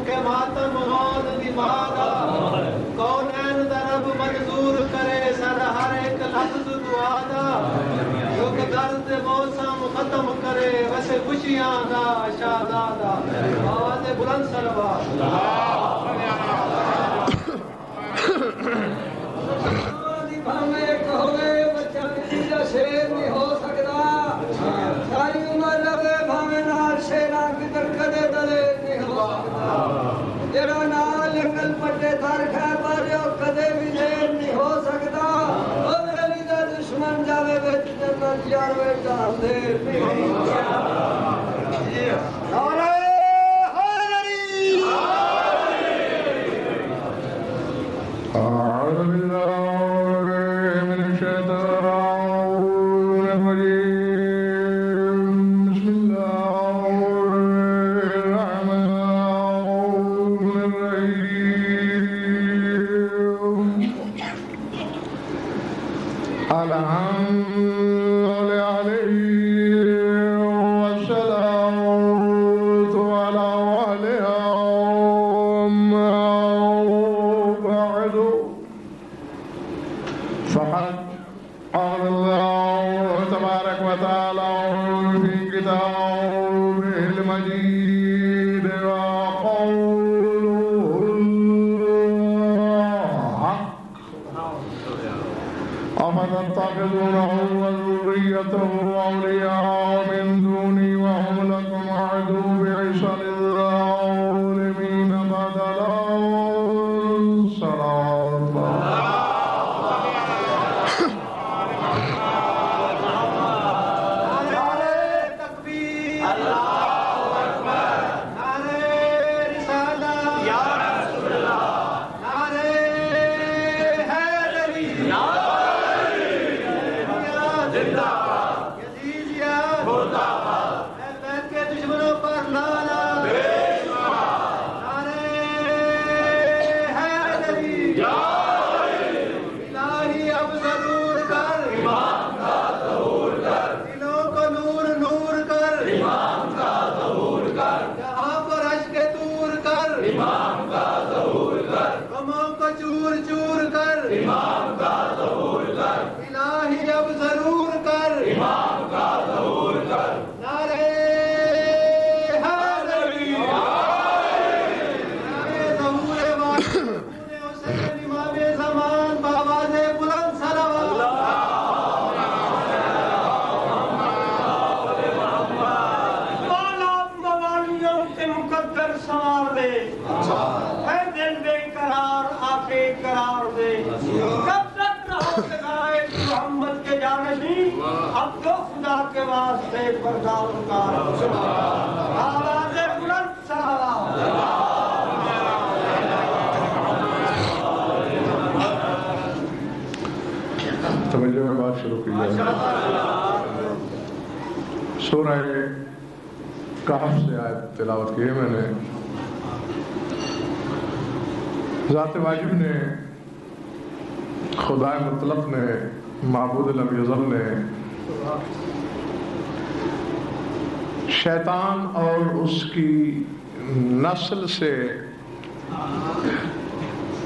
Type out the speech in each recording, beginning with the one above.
کے ماتم موت دی مہادا کونین درب منظور کرے سر ہر ایک لفظ دعا دا دکھ درد موسم ختم کرے ویسے خوشیاں دا شادادا آواز بلند صلوات بھامے کہوے بچہ کسی دا شیر نہیں ہو سکتا ساری عمر لگے بھامے نال شیران کی درکدے دلے نہیں ہو سکتا جڑا نال لنگل پٹے تھر کھا پارے کدے بھی دیر نہیں ہو سکتا او علی دا دشمن جاوے وچ جنت یار وے جان دیر نہیں ہو سکتا نعرہ أعوذ بالله من الشيطان الرجيم بسم الله الرحمن الرحيم الحمد لله والسلام على فقد قال الله تبارك وتعالى في كتابه المجيد وقوله الحق أفتتخذونه وذريته أولياء من دوني وهم لكم عدو بئس للظالمين بدلا صراط کے واسطے پردار کا آواز بلند صلوات توجہ میں بات شروع کی جائے سورہ کہف سے آیت تلاوت کی ہے میں نے ذات واجب نے خدائے مطلق نے معبود لم یزل نے شیطان اور اس کی نسل سے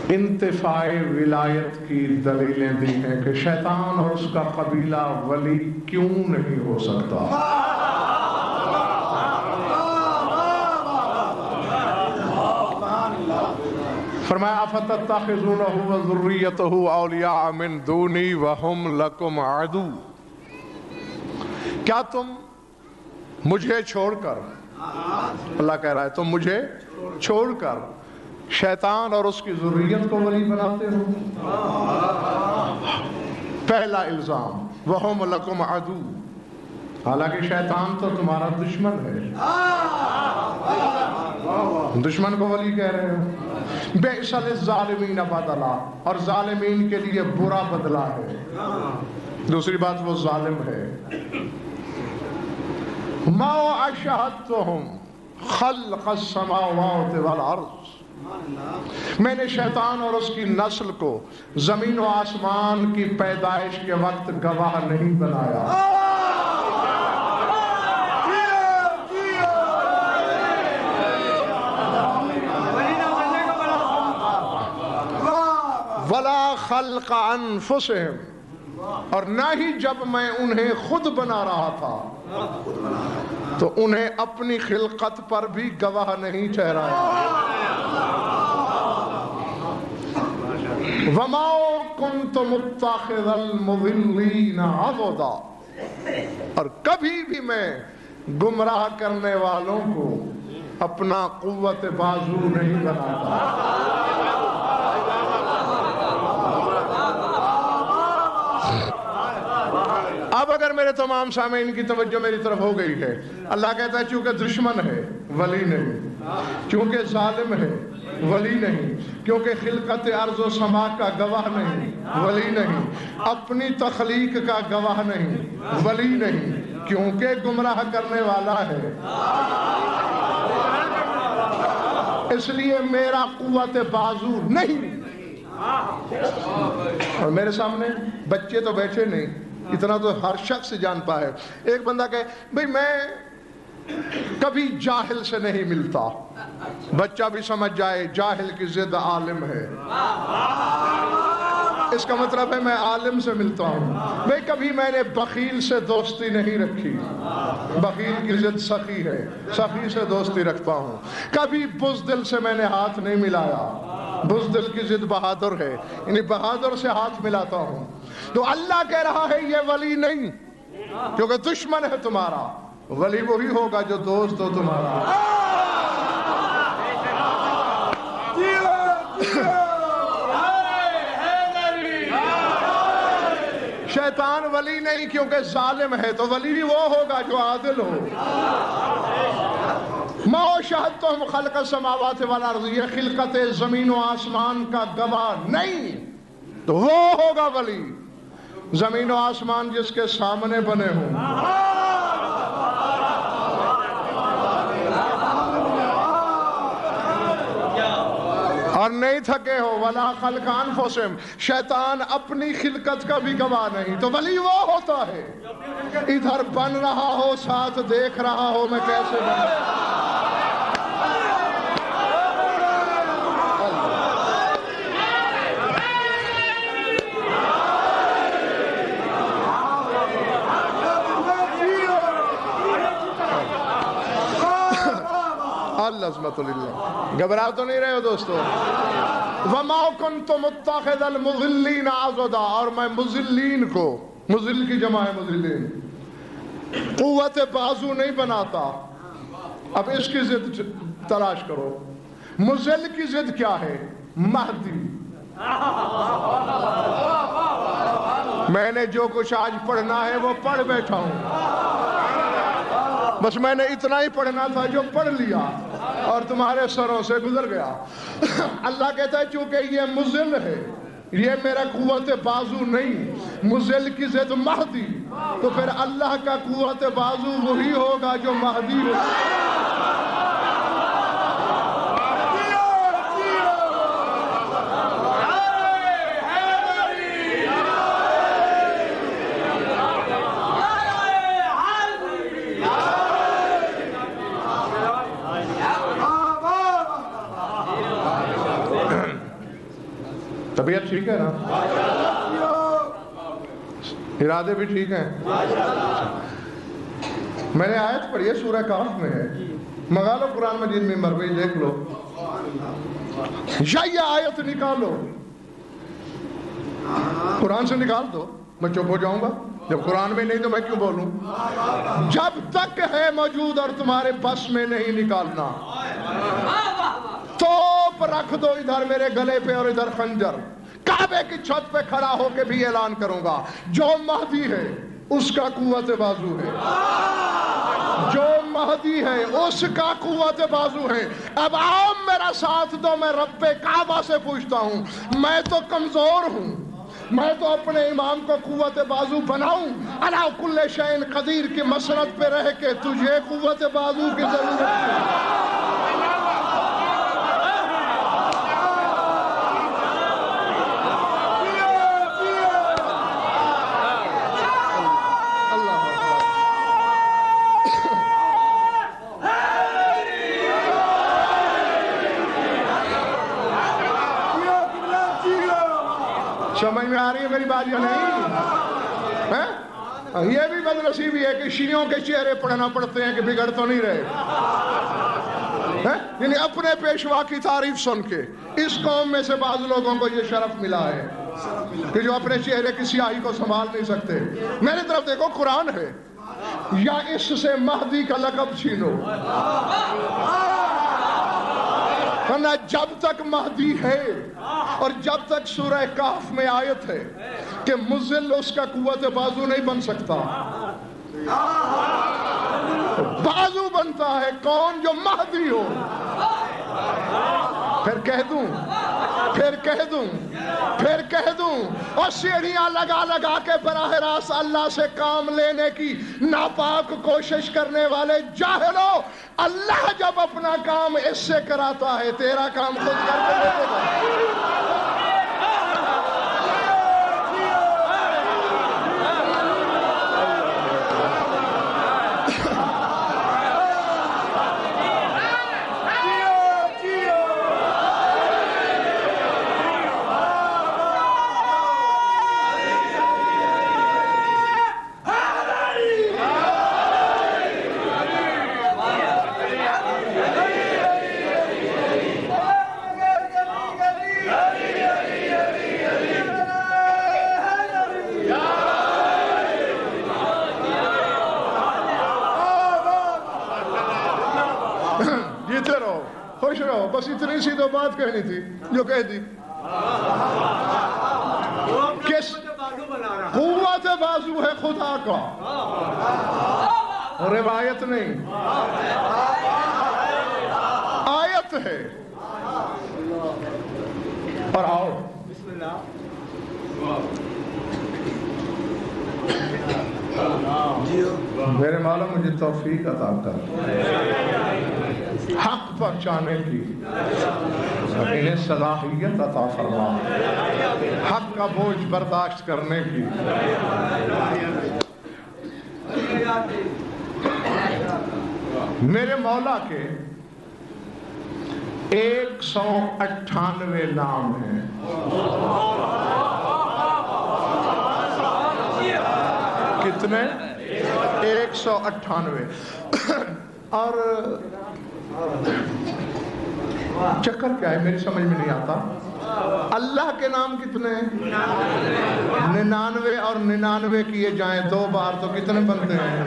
انتفاع ولایت کی دلیلیں دی ہیں کہ شیطان اور اس کا قبیلہ ولی کیوں نہیں ہو سکتا فرمایا افتتخذونہ وذریتہ اولیاء من دونی وہم لکم عدو کیا تم مجھے چھوڑ کر اللہ کہہ رہا ہے تم مجھے چھوڑ کر شیطان اور اس کی ذریت کو ولی بناتے ہو پہلا الزام وہم لکم عدو حالانکہ شیطان تو تمہارا دشمن ہے دشمن کو ولی کہہ رہے ہو بئس للظالمین بدلا اور ظالمین کے لیے برا بدلہ ہے دوسری بات وہ ظالم ہے ما اشہدتہم خلق السماوات والارض میں نے شیطان اور اس کی نسل کو زمین و آسمان کی پیدائش کے وقت گواہ نہیں بنایا خلق انفسہم، اور نہ ہی جب میں انہیں خود بنا رہا تھا تو انہیں اپنی خلقت پر بھی گواہ نہیں ٹھہرایا۔ وما كنت متخذ المضلین عضدا، اور کبھی بھی میں گمراہ کرنے والوں کو اپنا قوت بازو نہیں بناتا۔ اب اگر میرے تمام سامعین کی توجہ میری طرف ہو گئی ہے، اللہ کہتا ہے چونکہ دشمن ہے ولی نہیں، چونکہ ظالم ہے ولی نہیں، کیونکہ خلقت ارض و سما کا گواہ نہیں ولی نہیں، اپنی تخلیق کا گواہ نہیں ولی نہیں، کیونکہ گمراہ کرنے والا ہے، اس لیے میرا قوت بازو نہیں۔ اور میرے سامنے بچے تو بیٹھے نہیں، اتنا تو ہر شخص جانتا ہے۔ ایک بندہ کہے بھئی میں کبھی جاہل سے نہیں ملتا، بچہ بھی سمجھ جائے جاہل کی ضد عالم ہے، اس کا مطلب ہے میں عالم سے ملتا ہوں۔ بھئی کبھی میں نے بخیل سے دوستی نہیں رکھی، بخیل کی ضد سخی ہے، سخی سے دوستی رکھتا ہوں۔ کبھی بزدل سے میں نے ہاتھ نہیں ملایا، بزدل کی ضد بہادر ہے، یعنی بہادر سے ہاتھ ملاتا ہوں۔ تو اللہ کہہ رہا ہے یہ ولی نہیں، کیونکہ دشمن ہے تمہارا، ولی وہی ہوگا جو دوست ہو تمہارا۔ شیطان ولی نہیں کیونکہ ظالم ہے، تو ولی بھی وہ ہوگا جو عادل ہو۔ ما شاہدتہم خلق السماوات والارض، یہ خلقت زمین و آسمان کا گواہ نہیں، تو وہ ہوگا ولی زمین و آسمان جس کے سامنے بنے ہوں۔ اور نہیں تھکے ہو ولا خلق انفسہم، شیطان اپنی خلقت کا بھی گواہ نہیں، تو ولی وہ ہوتا ہے ادھر بن رہا ہو ساتھ دیکھ رہا ہو میں کیسے بن۔ العظمت للہ، گھبرا تو نہیں رہے ہو دوستو؟ وَمَا كُنْتُ مُتَّخِذَ الْمُضِلِّينَ عَضُدًا، اور میں مضلین کو، مضل کی جمع ہے مضلین، قوت بازو نہیں بناتا۔ اب اس کی ضد تلاش کرو، مضل کی ضد کیا ہے؟ مہدی۔ میں نے جو کچھ آج پڑھنا ہے وہ پڑھ بیٹھا ہوں، بس میں نے اتنا ہی پڑھنا تھا جو پڑھ لیا اور تمہارے سروں سے گزر گیا۔ اللہ کہتا ہے چونکہ یہ مضل ہے، یہ میرا قوت بازو نہیں، مضل کی ضد مہدی، تو پھر اللہ کا قوت بازو وہی ہوگا جو مہدی ہے۔ طبیعت ٹھیک ہے نا؟ ارادے بھی ٹھیک ہیں؟ میں نے آیت پڑھی ہے، سورہ کہف میں ہے، منگا لو قرآن مجید میں مربی دیکھ لو، یا یہ آیت نکالو، قرآن سے نکال دو، میں چپ ہو جاؤں گا؟ جب قرآن میں نہیں تو میں کیوں بولوں؟ جب تک ہے موجود اور تمہارے بس میں نہیں نکالنا، توپ رکھ دو ادھر میرے گلے پہ اور ادھر خنجر، کعبے کی چھت پہ کھڑا ہو کے بھی اعلان کروں گا جو مہدی ہے اس کا قوت بازو ہے، جو مہدی ہے اس کا قوت بازو ہے۔ اب آؤ میرا ساتھ دو، میں رب کعبہ سے پوچھتا ہوں، میں تو کمزور ہوں، میں تو اپنے امام کو قوت بازو بناؤں؟ علی کل شیء قدیر کی مسند پہ رہ کے تجھے قوت بازو کی ضرورت ہے؟ سمجھ میں آ رہی ہے میری بات یا نہیں؟ یہ بھی بدنصیبی ہے کہ شیعوں کے چہرے پڑھنا پڑتے ہیں کہ بگڑ تو نہیں رہے، یعنی اپنے پیشوا کی تعریف سن کے اس قوم میں سے بعض لوگوں کو یہ شرف ملا ہے کہ جو اپنے چہرے کی سیاہی کو سنبھال نہیں سکتے۔ میری طرف دیکھو، قرآن ہے، یا اس سے مہدی کا لقب چھینو، ورنہ جب تک مہدی ہے اور جب تک سورہ کہف میں آیت ہے کہ مذل اس کا قوت بازو نہیں بن سکتا، بازو بنتا ہے کون؟ جو مہدی ہو۔ پھر کہہ دوں اور سیڑھیاں لگا لگا کے براہ راست اللہ سے کام لینے کی ناپاک کوشش کرنے والے جاہلو، اللہ جب اپنا کام اس سے کراتا ہے، تیرا کام خود کر کے دے گا۔ خوش رہو، بس اتنی سی تو بات کہنی تھی جو کہہ دی۔ کس قوت بازو ہے خدا کا، روایت نہیں، آیت ہے۔ اور آؤ میرے مولا مجھے توفیق عطا کر حق پہنچانے کی، انہیں صلاحیت عطا فرما حق کا بوجھ برداشت کرنے کی۔ میرے مولا کے 198 نام ہیں۔ کتنے؟ 198۔ اور چکر کیا ہے میری سمجھ میں نہیں آتا، اللہ کے نام کتنے ہیں؟ 99، اور 99 کیے جائیں 2 بار تو کتنے بنتے ہیں؟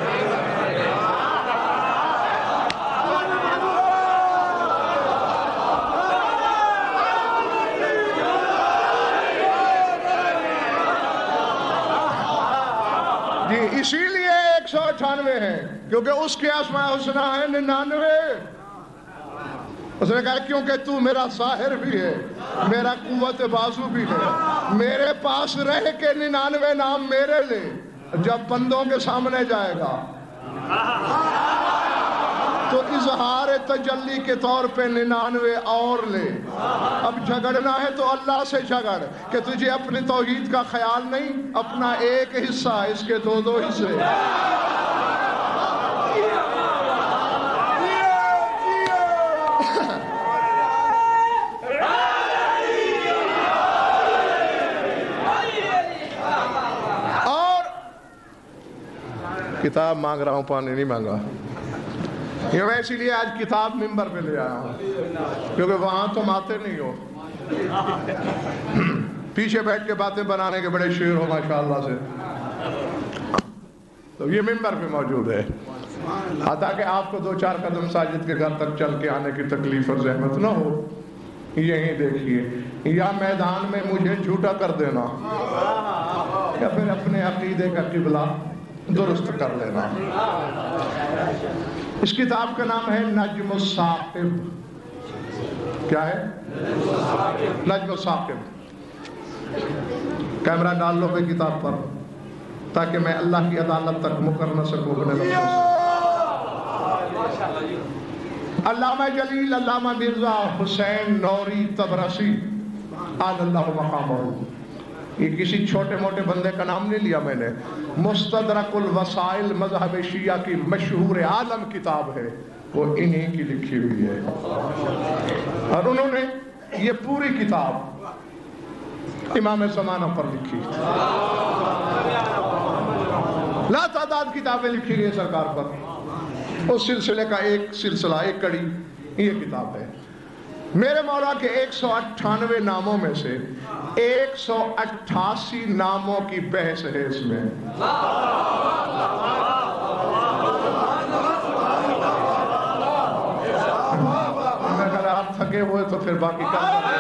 جی اسی لیے 198 ہیں، کیونکہ اس کے اسماء الحسنی ہے 99۔ اس نے کہا کیونکہ تو میرا ظاہر بھی ہے، میرا قوت بازو بھی ہے، میرے پاس رہ کے 99 نام میرے لے، جب بندوں کے سامنے جائے گا تو اظہار تجلی کے طور پہ 99 اور لے۔ اب جھگڑنا ہے تو اللہ سے جھگڑ کہ تجھے اپنی توحید کا خیال نہیں، اپنا ایک حصہ، اس کے 2 حصے۔ کتاب مانگ رہا ہوں، پانی نہیں مانگا۔ یہ میں اسی لیے آج کتاب ممبر پہ لے آیا ہوں، کیونکہ وہاں تم آتے نہیں ہو، پیچھے بیٹھ کے باتیں بنانے کے بڑے شعر ہو ماشاءاللہ سے، تو یہ ممبر پہ موجود ہے تاکہ آپ کو 2-4 قدم ساجد کے گھر تک چل کے آنے کی تکلیف اور زحمت نہ ہو۔ یہیں دیکھیے، یا میدان میں مجھے جھوٹا کر دینا یا پھر اپنے عقیدے کا قبلہ درست کر لینا۔ اس کتاب کا نام ہے نجم الثاقب۔ کیا ہے؟ نجم الثاقب۔ کیمرہ ڈال لو بے کتاب پر تاکہ میں اللہ کی عدالت تک مکر نہ سکوں اپنے نفس سے۔ علامہ جلیل علامہ مرزا حسین نوری تبرسی آل اللہ مقامہ، یہ کسی چھوٹے موٹے بندے کا نام نہیں لیا میں نے، مستدرک الوسائل مذہب شیعہ کی مشہور عالم کتاب ہے، وہ انہی کی لکھی ہوئی ہے۔ اور انہوں نے یہ پوری کتاب امام زمانہ پر لکھی، لا تعداد کتابیں لکھی گئی سرکار پر، اس سلسلے کا ایک سلسلہ، ایک کڑی یہ کتاب ہے۔ میرے مولا کے 198 ناموں میں سے 188 ناموں کی بحث ہے اس میں۔ اگر آپ تھکے ہوئے تو پھر باقی کام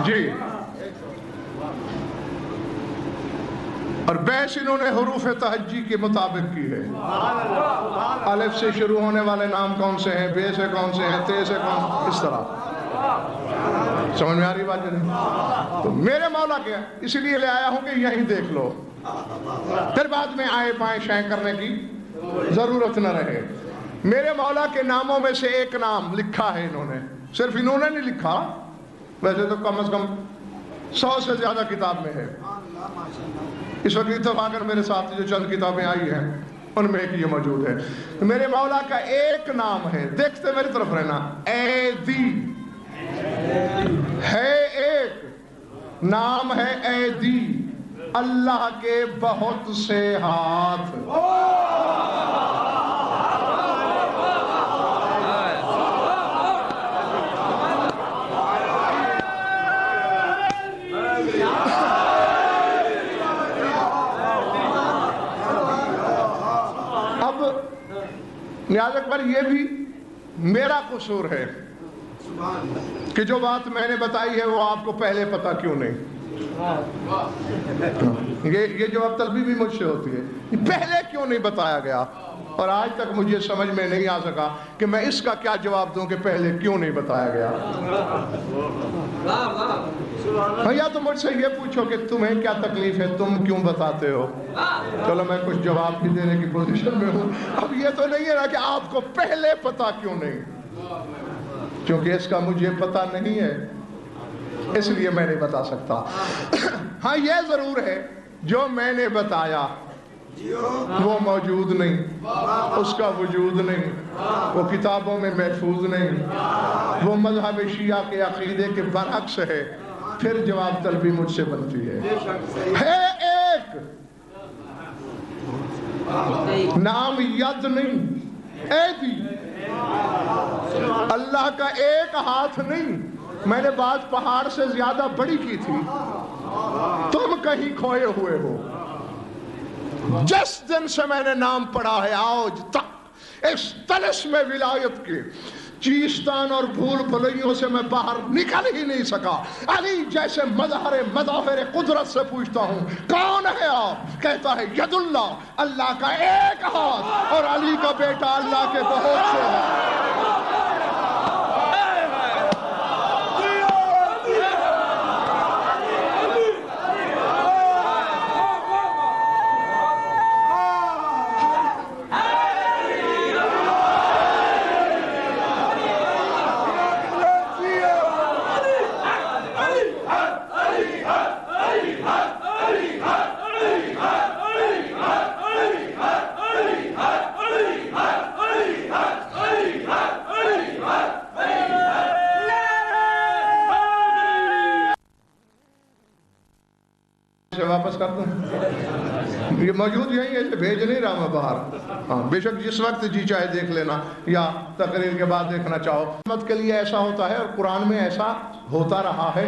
جی۔ اور بحث انہوں نے حروف تہجی کے مطابق کی ہے۔ الف سے شروع ہونے والے نام کون سے ہیں، بے سے کون سے ہیں، تے سے کون، اس طرح سمجھ میں آ رہی بات نہیں؟ تو میرے مولا کے اسی لیے لے آیا ہوں کہ یہیں دیکھ لو، پھر بعد میں آئے بائیں شائیں کرنے کی ضرورت نہ رہے۔ میرے مولا کے ناموں میں سے ایک نام لکھا ہے انہوں نے، صرف انہوں نے نہیں لکھا، ویسے تو کم از کم 100 سے زیادہ کتاب میں ہے۔ اس وقت اتفاقاً میرے ساتھ جو چند کتابیں آئی ہیں ان میں ایک یہ موجود ہے۔ میرے مولا کا ایک نام ہے، دیکھتے میری طرف رہنا، ایدی ہے، ایک نام ہے ایدی، اللہ کے بہت سے ہاتھ۔ نیاز اکبر یہ بھی میرا قصور ہے کہ جو بات میں نے بتائی ہے وہ آپ کو پہلے پتا کیوں نہیں؟ یہ جواب طلبی بھی مجھ سے ہوتی ہے، پہلے کیوں نہیں بتایا گیا؟ اور آج تک مجھے سمجھ میں نہیں آ سکا کہ میں اس کا کیا جواب دوں کہ پہلے کیوں نہیں بتایا گیا۔ یا تو مجھ سے یہ پوچھو کہ تمہیں کیا تکلیف ہے، تم کیوں بتاتے ہو؟ چلو میں کچھ جواب بھی دینے کی پوزیشن میں ہوں۔ اب یہ تو نہیں ہے نا کہ آپ کو پہلے پتا کیوں نہیں، کیونکہ اس کا مجھے پتا نہیں ہے، اس لیے میں نہیں بتا سکتا۔ ہاں یہ ضرور ہے جو میں نے بتایا وہ موجود نہیں، اس کا وجود نہیں، وہ کتابوں میں محفوظ نہیں، وہ مذہب شیعہ کے عقیدے کے برعکس ہے، پھر جواب طلبی مجھ سے بنتی ہے ایک نام ید نہیں، ایدی، اللہ کا ایک ہاتھ نہیں۔ میں نے بات پہاڑ سے زیادہ بڑی کی تھی، تم کہیں کھوئے ہوئے ہو۔ جس دن سے میں نے نام پڑھا ہے آج تک اس طلسم میں ولایت کے چیستان اور بھول بھلیوں سے میں باہر نکل ہی نہیں سکا۔ علی جیسے مظاہر قدرت سے پوچھتا ہوں کون ہے آپ، کہتا ہے ید اللہ، اللہ کا ایک ہاتھ، اور علی کا بیٹا اللہ کے بہت سے ہاتھ۔ واپس کر دوں، یہ موجود یہیں ہے، بھیج نہیں رہا میں باہر۔ ہاں بے شک جس وقت جی چاہے دیکھ لینا یا تقریر کے بعد دیکھنا چاہو۔ امت کے لیے ایسا ہوتا ہے اور قرآن میں ایسا ہوتا رہا ہے۔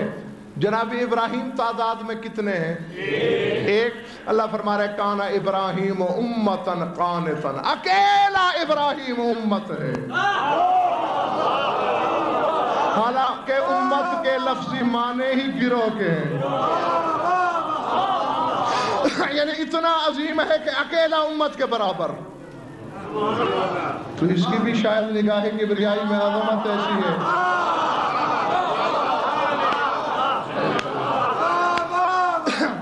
جناب ابراہیم تعداد میں کتنے ہیں؟ ایک۔ اللہ فرما رہا ہے کانا ابراہیم امتن قانتن، اکیلا ابراہیم امت ہے، حالانکہ امت کے لفظی معنی ہی گروہ کے ہیں، یعنی اتنا عظیم ہے کہ اکیلا امت کے برابر۔ تو اس کی بھی شاید نگاہ کبریائی میں عظمت ایسی ہے۔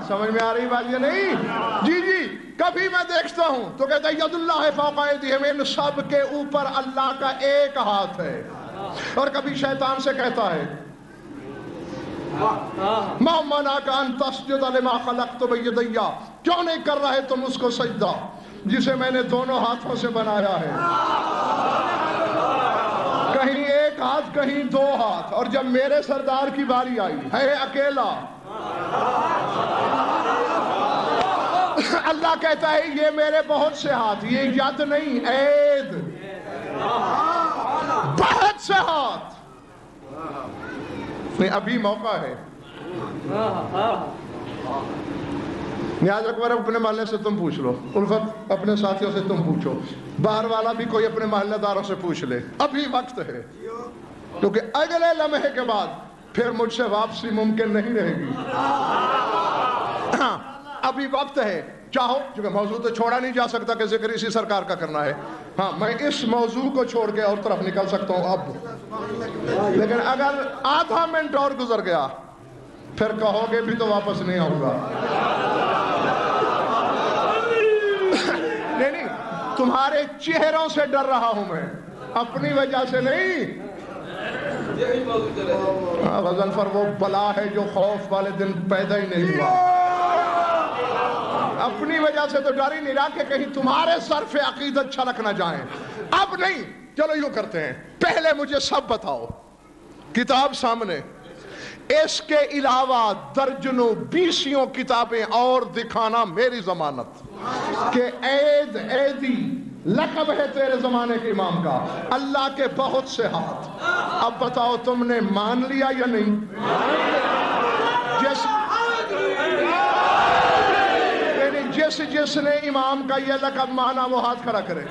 سمجھ میں آ رہی بات یہ نہیں؟ جی کبھی میں دیکھتا ہوں تو کہتا ہے ید اللہ فوق ایدیہم، ان سب کے اوپر اللہ کا ایک ہاتھ ہے۔ اور کبھی شیطان سے کہتا ہے ما منعک ان تسجد لما خلقت بیدیا، کیوں نہیں کر رہے تم اس کو سجدہ جسے میں نے دونوں ہاتھوں سے بنایا ہے؟ کہیں ایک ہاتھ کہیں دو ہاتھ، اور جب میرے سردار کی باری آئی ہے اکیلا، اللہ کہتا ہے یہ میرے بہت سے ہاتھ، یہ ید نہیں، عید، بہت سے ہاتھ۔ نہیں ابھی موقع ہے، نیاز اکبر اپنے محلے سے تم پوچھ لو، الفت اپنے ساتھیوں سے تم پوچھو، باہر والا بھی کوئی اپنے محلے داروں سے پوچھ لے، ابھی وقت ہے، کیونکہ اگلے لمحے کے بعد پھر مجھ سے واپسی ممکن نہیں رہے گی۔ ابھی وقت ہے، چاہو، کیونکہ موضوع تو چھوڑا نہیں جا سکتا کہ ذکر اسی سرکار کا کرنا ہے، ہاں میں اس موضوع کو چھوڑ کے اور طرف نکل سکتا ہوں اب، لیکن اگر آدھا منٹ اور گزر گیا پھر کہو گے بھی تو واپس نہیں آؤں گا۔ نہیں، تمہارے چہروں سے ڈر رہا ہوں میں، اپنی وجہ سے نہیں۔ غضنفر وہ بلا ہے جو خوف والے دن پیدا ہی نہیں ہوا، اپنی وجہ سے تو ڈر ہی نہیں رہا کہ کہیں تمہارے سر پہ عقیدت چھلک نہ جائیں۔ اب نہیں، چلو یوں کرتے ہیں، پہلے مجھے سب بتاؤ، کتاب سامنے، اس کے علاوہ درجنوں بیسیوں کتابیں اور دکھانا میری ضمانت کہ عید عیدی لقب ہے تیرے زمانے کے امام کا، اللہ کے بہت سے ہاتھ۔ اب بتاؤ تم نے مان لیا یا نہیں؟ جس نے امام کا یہ لقب مانا وہ ہاتھ کھڑا کرے۔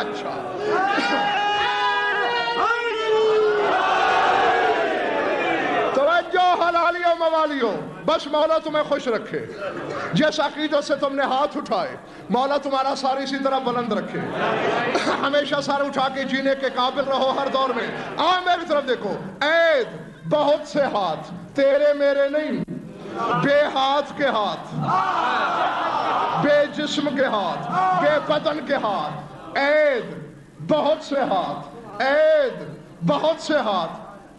اچھا، توجہ حلالیوں موالیوں، بس مولا تمہیں خوش رکھے، جس عقیدت سے تم نے ہاتھ اٹھائے مولا تمہارا سار اسی طرح بلند رکھے، ہمیشہ سار اٹھا کے جینے کے قابل رہو ہر دور میں۔ میری طرف دیکھو، عید بہت سے ہاتھ، تیرے میرے نہیں، بے ہاتھ کے ہاتھ، بے جسم کے ہاتھ، بے بدن کے ہاتھ، عید بہت سے ہاتھ، عید بہت سے ہاتھ۔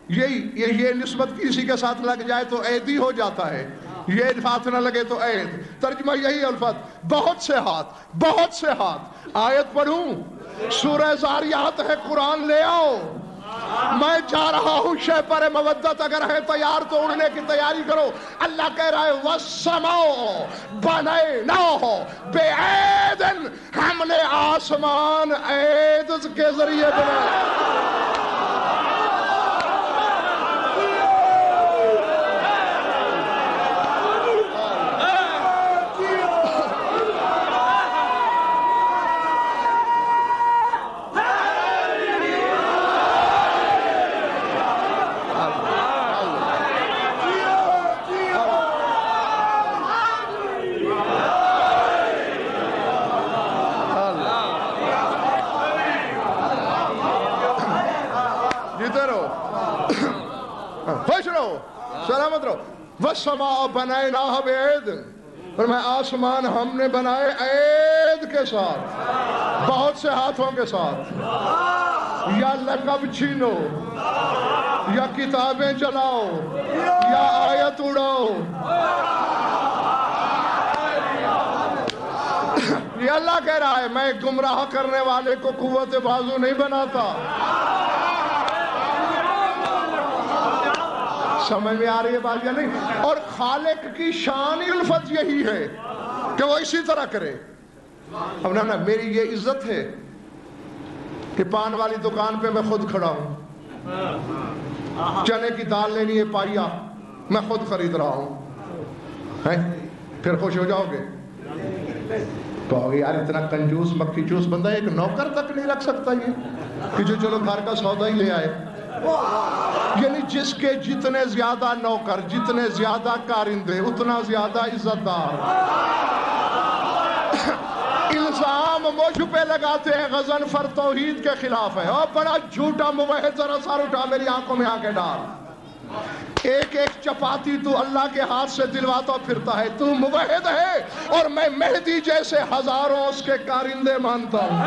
یہ نسبت کسی کے ساتھ لگ جائے تو عیدی ہو جاتا ہے، یہ ہاتھ نہ لگے تو عید، ترجمہ یہی الفت، بہت سے ہاتھ، بہت سے ہاتھ۔ آیت پڑھوں، سورہ زاریات ہے، قرآن لے آؤ، میں جا رہا ہوں شے پر مودت، اگر ہے تیار تو اڑنے کی تیاری کرو۔ اللہ کہہ رہا ہے وَالسَّمَاءَ بَنَيْنَاهَا بِعَیْدٍ، ہم نے آسمان عید کے ذریعے بنایا۔ خوش رہو، سلامت رہو۔ وَالسَّمَاءَ بَنَيْنَاهَا بِعَیْدٍ، اور میں آسمان ہم نے بنائے عید کے ساتھ، بہت سے ہاتھوں کے ساتھ۔ یا لقب چھینو، یا کتابیں چلاؤ، یا آیت اڑاؤ، یہ اللہ کہہ رہا ہے میں گمراہ کرنے والے کو قوت بازو نہیں بناتا۔ سمجھ میں آ رہی ہے بات یا نہیں؟ اور خالق کی شان الفت یہی ہے کہ وہ اسی طرح کرے۔ اب نا میری یہ عزت ہے کہ پان والی دکان پہ میں خود کھڑا ہوں، چنے کی دال لینی ہے پائیا، میں خود خرید رہا ہوں، پھر خوش ہو جاؤ گے؟ کہو گے یار اتنا کنجوس مکھی چوس بندہ ایک نوکر تک نہیں رکھ سکتا یہ کہ جو چلو گھر کا سودا ہی لے آئے۔ یعنی جس کے جتنے زیادہ نوکر، جتنے زیادہ کارندے، اتنا زیادہ عزت دار۔ الزام مجھ پہ لگاتے ہیں غضنفر توحید کے خلاف ہے، اور بڑا جھوٹا موحد، ذرا سار اٹھا میری آنکھوں میں آنکھیں ڈال۔ ایک ایک چپاتی تو اللہ کے ہاتھ سے دلواتا پھرتا ہے، تو موحد ہے اور میں مہدی جیسے ہزاروں اس کے کارندے مانتا ہوں۔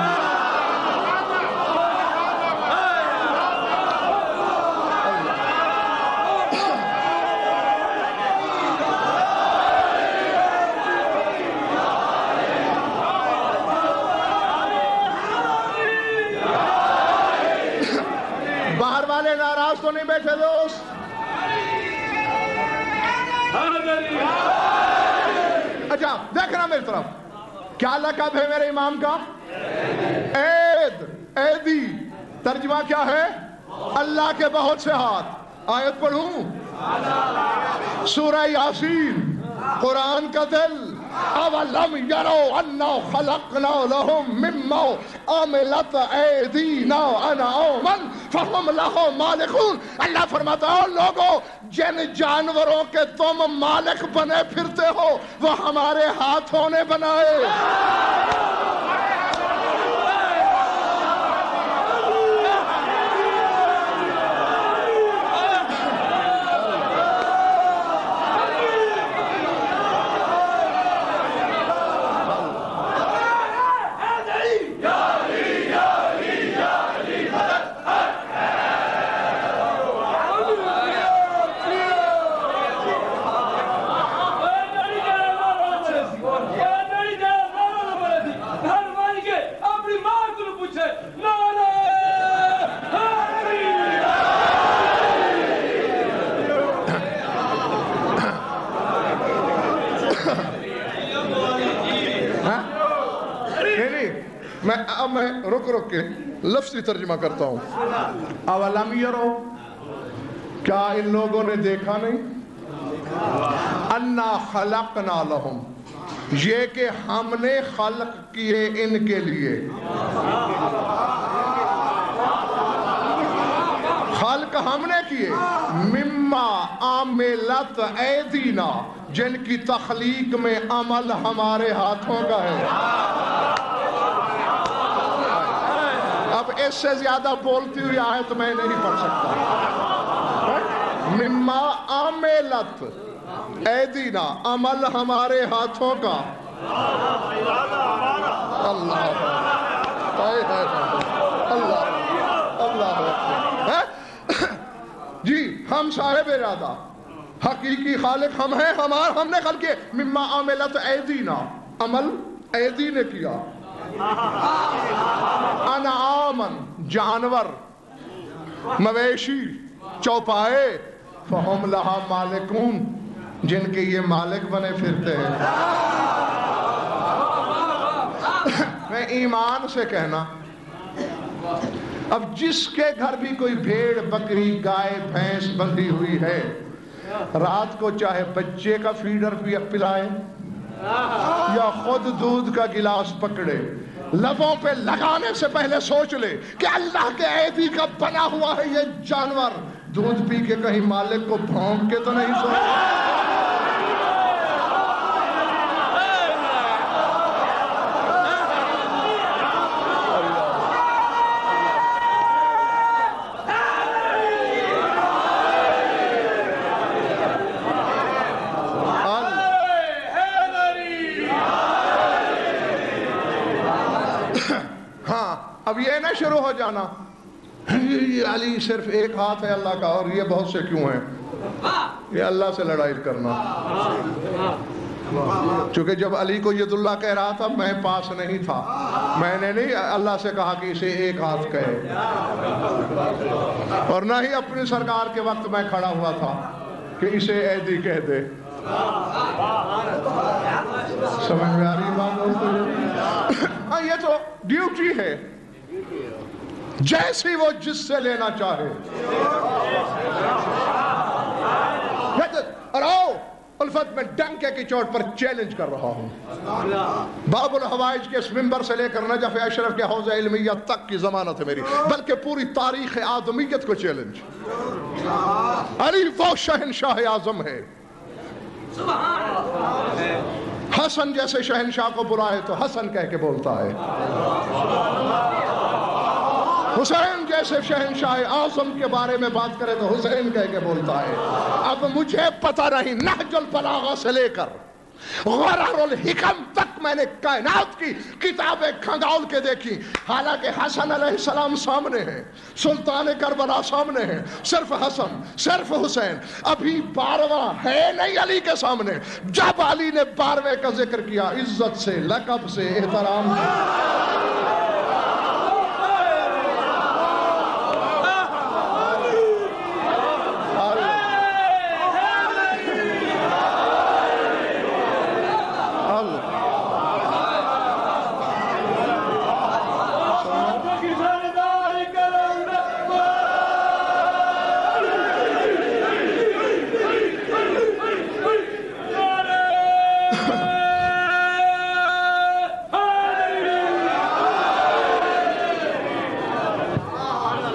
ناراض تو نہیں بیٹھے دوست؟ اچھا دیکھنا میری طرف، کیا لقب ہے میرے امام کا؟ عید، عیدی، ترجمہ کیا ہے؟ اللہ کے بہت سے ہاتھ۔ آیت پڑھوں؟ سورہ یاسین، قرآن کا دل۔ اولم یروا انا خلقنا لهم مما عملت ایدینا انعاما فهم لها مالکون۔ اللہ فرماتا ہے لوگوں جن جانوروں کے تم مالک بنے پھرتے ہو وہ ہمارے ہاتھوں نے بنائے۔ میں رک کے لفظی ترجمہ کرتا ہوں۔ اولم یرو، کیا ان لوگوں نے دیکھا نہیں؟ انا خلقنا لہم، یہ کہ ہم نے خلق کیے ان کے لیے۔ خلق ہم نے کیے، مما عملت ایدینا، جن کی تخلیق میں عمل ہمارے ہاتھوں کا ہے۔ اب اس سے زیادہ بولتی ہوئی آیت میں نہیں پڑھ سکتا۔ مما عملت ایدینا، عمل ہمارے ہاتھوں کا۔ اللہ اللہ جی، ہم صاحب ارادہ، حقیقی خالق ہم ہیں، ہم نے خلق کیے۔ مما عملت ایدینا، عمل ایدی نے کیا۔ انعامن، جانور، مویشی، چوپائے، فہم لہا مالکون، جن کے یہ مالک بنے پھرتے ہیں۔ میں ایمان سے کہنا، اب جس کے گھر بھی کوئی بھیڑ، بکری، گائے، بھینس بندھی ہوئی ہے، رات کو چاہے بچے کا فیڈر پلائے یا خود دودھ کا گلاس پکڑے، لبوں پہ لگانے سے پہلے سوچ لے کہ اللہ کے ایدی کا بنا ہوا ہے یہ جانور، دودھ پی کے کہیں مالک کو بھونک کے تو نہیں سوچ۔ اب یہ نہ شروع ہو جانا یہ علی صرف ایک ہاتھ ہے اللہ کا اور یہ بہت سے کیوں ہیں، یہ اللہ سے لڑائی کرنا۔ چونکہ جب علی کو ید اللہ کہہ رہا تھا میں پاس نہیں تھا، میں نے نہیں اللہ سے کہا کہ اسے ایک ہاتھ کہے، اور نہ ہی اپنی سرکار کے وقت میں کھڑا ہوا تھا کہ اسے ایدی کہہ دے۔ سمجھ میں آ رہی بات؟ ہاں یہ تو ڈیوٹی ہے، جیسی وہ جس سے لینا چاہے۔ اور آؤ الفت میں ڈنکے کی چوٹ پر چیلنج کر رہا ہوں، باب الحوائج کے اس منبر سے لے کر نجف اشرف کے حوض علمیہ تک کی ضمانت ہے میری، بلکہ پوری تاریخ آدمیت کو چیلنج۔ علی وہ شہنشاہ اعظم ہے، حسن جیسے شہنشاہ کو بلائے تو حسن کہہ کے بولتا ہے، حسین جیسے شہنشاہ اعظم کے بارے میں بات کرے تو حسین کہہ کے بولتا ہے۔ اب مجھے پتہ نہیں، نہج البلاغہ سے لے کر غرر الحکم تک میں نے کائنات کی کتابیں کھنگال کے دیکھی، حالانکہ حسن علیہ السلام سامنے ہیں، سلطان کربلا سامنے ہیں، صرف حسن صرف حسین، ابھی 12واں ہے نہیں علی کے سامنے۔ جب علی نے 12ویں کا ذکر کیا، عزت سے، لقب سے، احترام سے،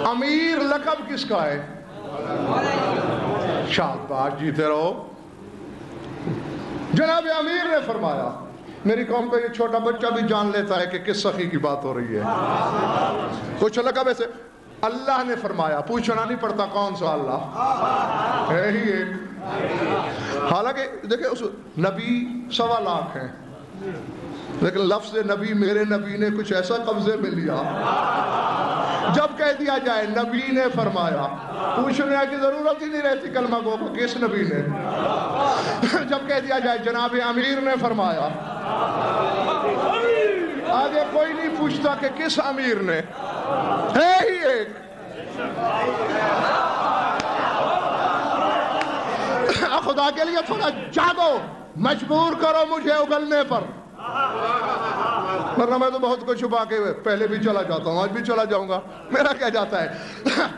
امیر لقب کس کا ہے؟ شاباش، جیتے رہو۔ جناب امیر نے فرمایا، میری قوم کا یہ چھوٹا بچہ بھی جان لیتا ہے کہ کس سخی کی بات ہو رہی ہے۔ کچھ لقب ایسے، اللہ نے فرمایا، پوچھنا نہیں پڑتا کون سا اللہ ہے ہی ایک۔ حالانکہ دیکھیں اس نبی 1.25 لاکھ ہیں، لیکن لفظ نبی، میرے نبی نے کچھ ایسا قبضے میں لیا، جب کہہ دیا جائے نبی نے فرمایا، پوچھنے کی ضرورت ہی نہیں رہتی کلمہ گو کو کس نبی نے۔ جب کہہ دیا جائے جناب امیر نے فرمایا، آگے کوئی نہیں پوچھتا کہ کس امیر نے، ہے ہی ایک۔ خدا کے لیے تھوڑا جاگو، مجبور کرو مجھے اگلنے پر، ورنہ میں تو بہت کچھ چھپا کے پہلے بھی چلا جاتا ہوں، آج بھی چلا جاؤں گا، میرا کیا جاتا ہے۔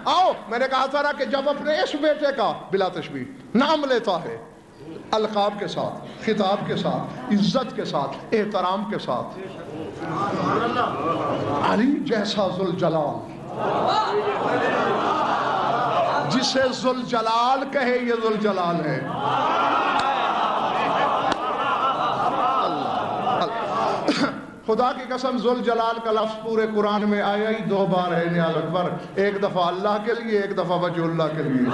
آؤ، میں نے کہا تھا کہ جب اپنے اس بیٹے کا بلا تشبیہ نام لیتا ہے، القاب کے ساتھ، خطاب کے ساتھ، عزت کے ساتھ، احترام کے ساتھ، علی جیسا ذوالجلال، جسے ذوالجلال کہے یہ ذوالجلال ہے۔ خدا کی قسم ذوالجلال کا لفظ پورے قرآن میں آیا ہی 2 بار ہے نیاز اکبر، ایک دفعہ اللہ کے لیے، ایک دفعہ وجہ اللہ کے لیے۔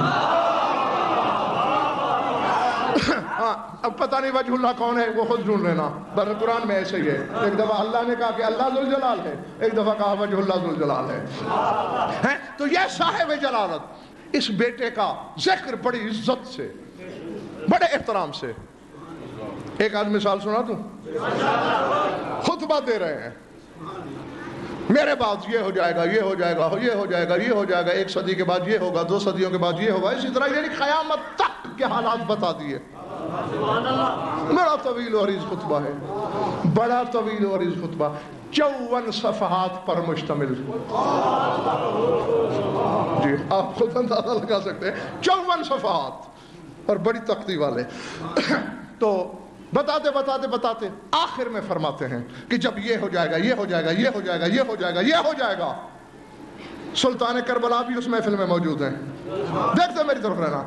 اب پتہ نہیں وجہ اللہ کون ہے، وہ خود ڈھونڈ لینا، بر قرآن میں ایسے ہی ہے، ایک دفعہ اللہ نے کہا کہ اللہ ذوالجلال ہے، ایک دفعہ کہا وجہ اللہ ذوالجلال ہے۔ تو یہ صاحب جلالت، اس بیٹے کا ذکر بڑی عزت سے، بڑے احترام سے۔ ایک آدھ مثال سنا دوں، خطبہ دے رہے ہیں، میرے بعد یہ ہو جائے گا، یہ ہو جائے گا، یہ ہو جائے گا، یہ ہو جائے گا، 1 صدی کے بعد یہ ہوگا، 2 صدیوں کے بعد یہ ہوگا، اسی طرح یعنی قیامت تک کے حالات بتا دیے۔ بڑا طویل و عریض خطبہ ہے، بڑا طویل و عریض خطبہ، 54 صفحات پر مشتمل۔ جی آپ خود اندازہ لگا سکتے ہیں، 54 صفحات اور بڑی تختی والے۔ تو بتاتے بتاتے بتاتے آخر میں فرماتے ہیں کہ جب یہ ہو جائے گا، یہ ہو جائے گا، یہ ہو جائے گا، یہ ہو جائے گا، یہ ہو جائے گا۔ سلطان کربلا بھی اس محفل میں موجود ہیں، دیکھتے میری طرف رہنا۔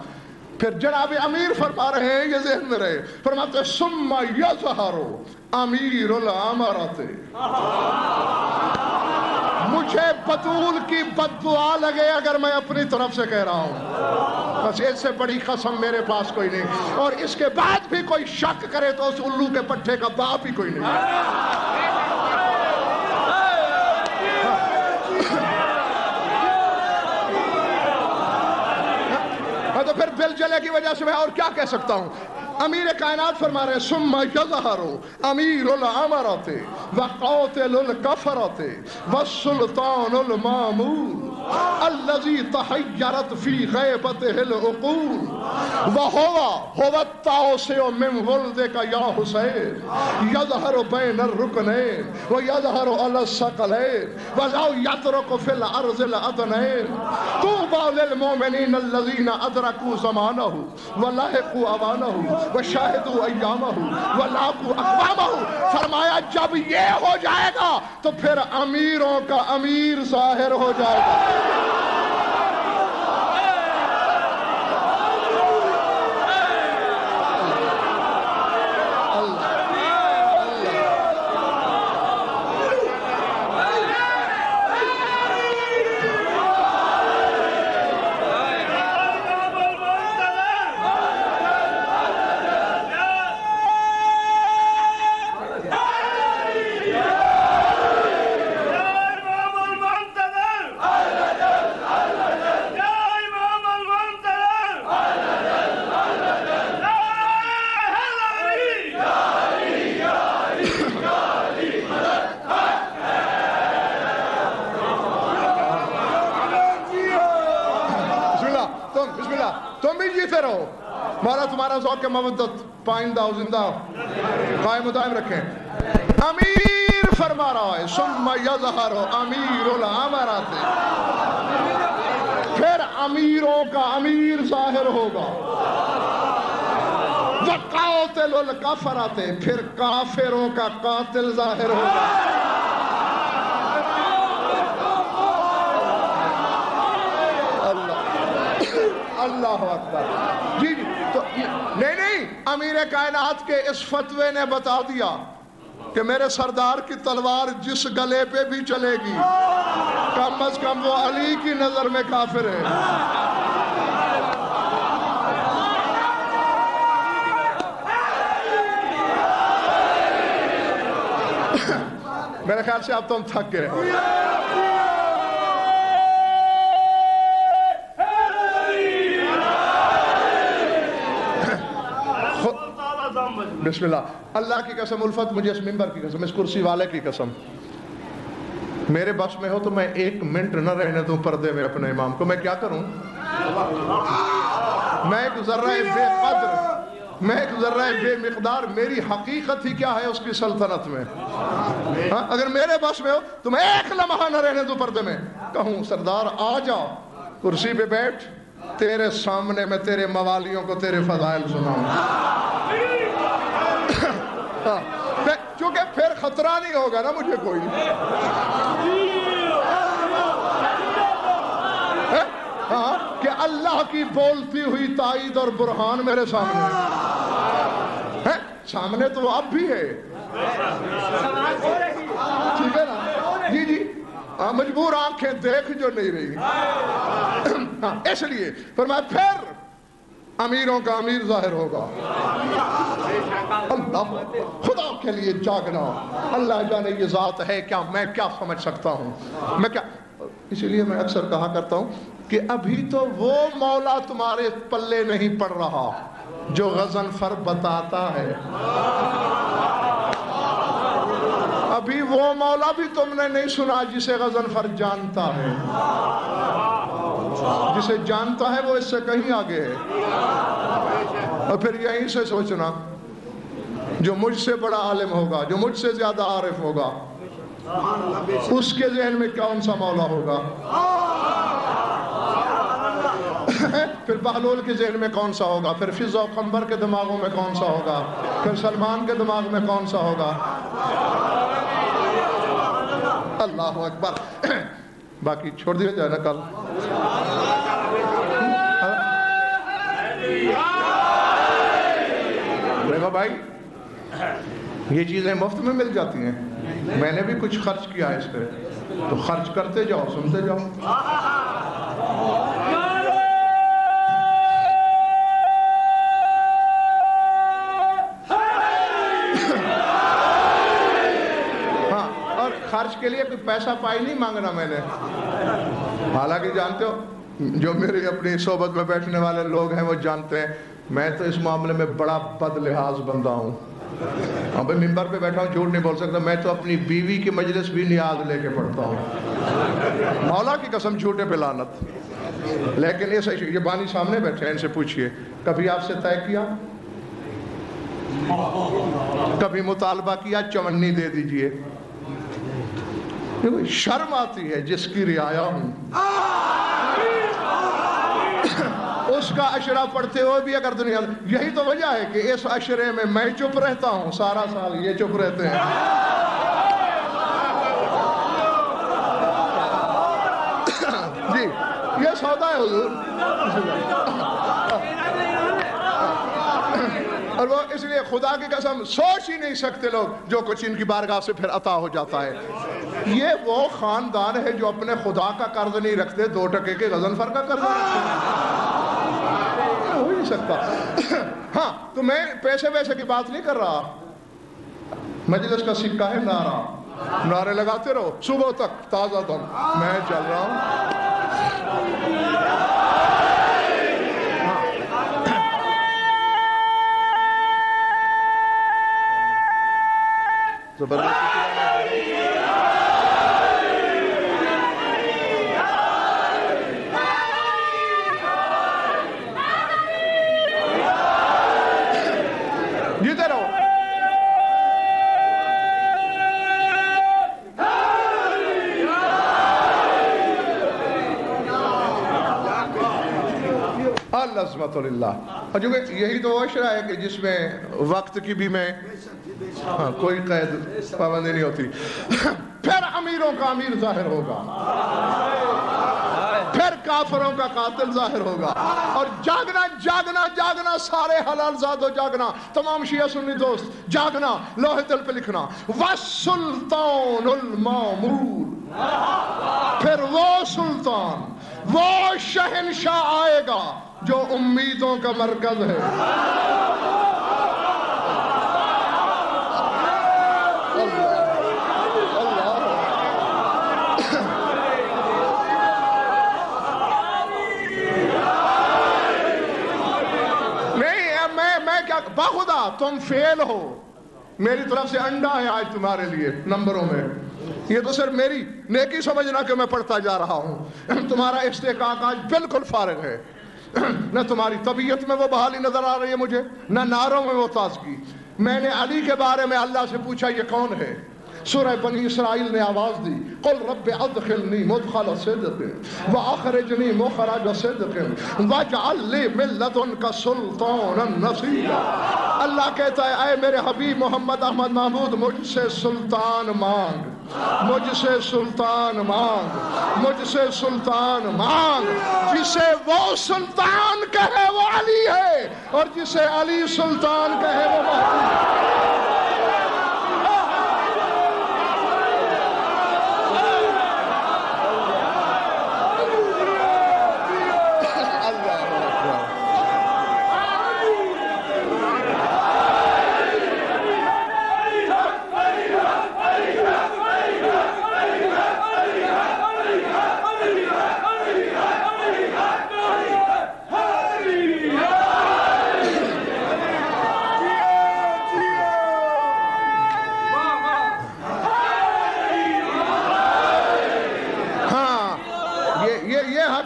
پھر جناب امیر فرما رہے ہیں، یہ ذہن میں رہے، فرماتے ہیں ثم یظہر امیر الامرات۔ مجھے بطول کی بد دعا لگے اگر میں اپنی طرف سے کہہ رہا ہوں، بس اس سے بڑی قسم میرے پاس کوئی نہیں، اور اس کے بعد بھی کوئی شک کرے تو اس الو کے پٹھے کا باپ ہی کوئی نہیں۔ تو پھر دل جلے کی وجہ سے میں اور کیا کہہ سکتا ہوں۔ امیر کائنات فرما رہے ہیں ثم یظہر امیر الامرات وقاتل الکفرات والسلطان المامور الذي تحيرت في غيبته العقول وهو التوسع من ولدك يا حسين يظهر بين الركنين ويظهر على الثقلين ولا يترك في الارض الادنين طوبى للمؤمنين الذين ادركوا زمانه ولحقوا اوانه وشاهدوا ایامه ولاقوا اقوامه۔ فرمایا جب یہ ہو جائے گا تو پھر امیروں کا امیر ظاہر ہو جائے گا۔ تم بھی جیتے رہو، مولا تمہارا ذوق مودت پائندہ و زندہ قائم و دائم رکھیں۔ امیر فرما رہا ہے ثم یظہر امیر الامرات، پھر امیروں کا امیر ظاہر ہوگا۔ وقاتل الکفرات، پھر کافروں کا قاتل ظاہر ہوگا۔ اللہ اکبر. جی جی تو نہیں امیر کائنات کے اس فتوے نے بتا دیا کہ میرے سردار کی تلوار جس گلے پہ بھی چلے گی کم از کم وہ علی کی نظر میں کافر ہے. میرے خیال سے اب تم تھک گئے. بسم اللہ. اللہ کی قسم الفت مجھے اس ممبر کی قسم اس کرسی والے کی قسم میرے بس میں ہو تو میں 1 منٹ نہ رہنے دوں پردے میں اپنے امام کو. میں کیا کروں؟ میں ایک ذرہ بے قدر میں ایک ذرہ بے مقدار میری حقیقت ہی کیا ہے اس کی سلطنت میں. اگر میرے بس میں ہو تو میں 1 لمحہ نہ رہنے دوں پردے میں. کہوں سردار آ جا کرسی پہ بیٹھ تیرے سامنے میں تیرے موالیوں کو تیرے فضائل سناؤں. کیونکہ پھر خطرہ نہیں ہوگا نا مجھے کوئی. ہاں کہ اللہ کی بولتی ہوئی تائید اور برہان میرے سامنے ہے. سامنے تو اب بھی ہے. ٹھیک ہے نا. جی جی مجبور آنکھیں دیکھ جو نہیں رہی. اس لیے فرمایا پھر امیروں کا امیر ظاہر ہوگا. اللہ خدا کے لیے جاگنا. اللہ جانے یہ ذات ہے کیا میں کیا سمجھ سکتا ہوں میں کیا. اسی لیے میں اکثر کہا کرتا ہوں کہ ابھی تو وہ مولا تمہارے پلے نہیں پڑ رہا جو غضنفر بتاتا ہے. ابھی وہ مولا بھی تم نے نہیں سنا جسے غضنفر جانتا ہے. جسے جانتا ہے وہ اس سے کہیں آگے ہے. اور پھر یہیں سے سوچنا جو مجھ سے بڑا عالم ہوگا جو مجھ سے زیادہ عارف ہوگا اس کے ذہن میں کون سا مولا ہوگا. پھر بہلول کے ذہن میں کون سا ہوگا. پھر فضا و قمبر کے دماغوں میں کون سا ہوگا. پھر سلمان کے دماغ میں کون سا ہوگا. اللہ اکبر. باقی چھوڑ دیا جائے نا کل. دیکھو بھائی یہ چیزیں مفت میں مل جاتی ہیں. میں نے بھی کچھ خرچ کیا ہے اس پہ تو خرچ کرتے جاؤ سنتے جاؤ. ہاں اور خرچ کے لیے کوئی پیسہ پائی نہیں مانگنا میں نے. حالانکہ جانتے ہو جو میری اپنی صحبت میں بیٹھنے والے لوگ ہیں وہ جانتے ہیں میں تو اس معاملے میں بڑا بد لحاظ بندہ ہوں. اب ممبر پہ بیٹھا ہوں جھوٹ نہیں بول سکتا. میں تو اپنی بیوی کی مجلس بھی نیاز لے کے پڑھتا ہوں. مولا کی قسم جھوٹے پہ لعنت. لیکن یہ بانی سامنے بیٹھے ہیں ان سے پوچھئے کبھی آپ سے طے کیا کبھی مطالبہ کیا چمنی دے دیجئے. شرم آتی ہے جس کی رعایا ہوں اس کا عشرہ پڑھتے ہوئے بھی اگر دنیا. یہی تو وجہ ہے کہ اس عشرے میں چپ رہتا ہوں سارا سال یہ چپ رہتے ہیں. جی یہ سودا ہے حضور. اور وہ اس لیے خدا کی قسم سوچ ہی نہیں سکتے لوگ جو کچھ ان کی بارگاہ سے پھر عطا ہو جاتا ہے. یہ وہ خاندان ہے جو اپنے خدا کا قرض نہیں رکھتے 2 ٹکے کے غضنفر کا قرض ہو نہیں سکتا. ہاں تو میں پیسے ویسے کی بات نہیں کر رہا. مجلس کا سکہ ہے نعرے لگاتے رہو صبح تک تازہ دم. میں چل رہا ہوں جیتے رہو. العظمت للہ. اور جو کہ یہی تو عشرہ ہے کہ جس میں وقت کی بھی میں کوئی قید پابندی نہیں ہوتی. پھر امیروں کا امیر ظاہر ہوگا. پھر کافروں کا قاتل ظاہر ہوگا. اور جاگنا جاگنا جاگنا سارے حلال زادو جاگنا, تمام شیعہ سنی دوست جاگنا, لوہے دل پہ لکھنا والسلطان المامور. پھر وہ سلطان, وہ شہنشاہ آئے گا جو امیدوں کا مرکز ہے. باخدا تم فیل ہو, میری طرف سے انڈا ہے آج تمہارے لیے نمبروں میں. یہ تو صرف میری نیکی سمجھنا کہ میں پڑھتا جا رہا ہوں. تمہارا استحقاق آج بالکل فارغ ہے. نہ تمہاری طبیعت میں وہ بحالی نظر آ رہی ہے مجھے, نہ نعروں میں وہ تازگی. میں نے علی کے بارے میں اللہ سے پوچھا یہ کون ہے. سورہ بنی اسرائیل نے آواز دی قل رب ادخلنی مدخل صدق واخرجنی مخرج صدق واجعل لی من لدنک سلطانا نصیرا. اللہ کہتا ہے اے میرے حبیب محمد احمد محمود, مجھ سے سلطان مانگ, مجھ سے سلطان مانگ, مجھ سے سلطان مانگ. جسے وہ سلطان کہے وہ علی ہے, اور جسے علی سلطان کہے وہ محمود.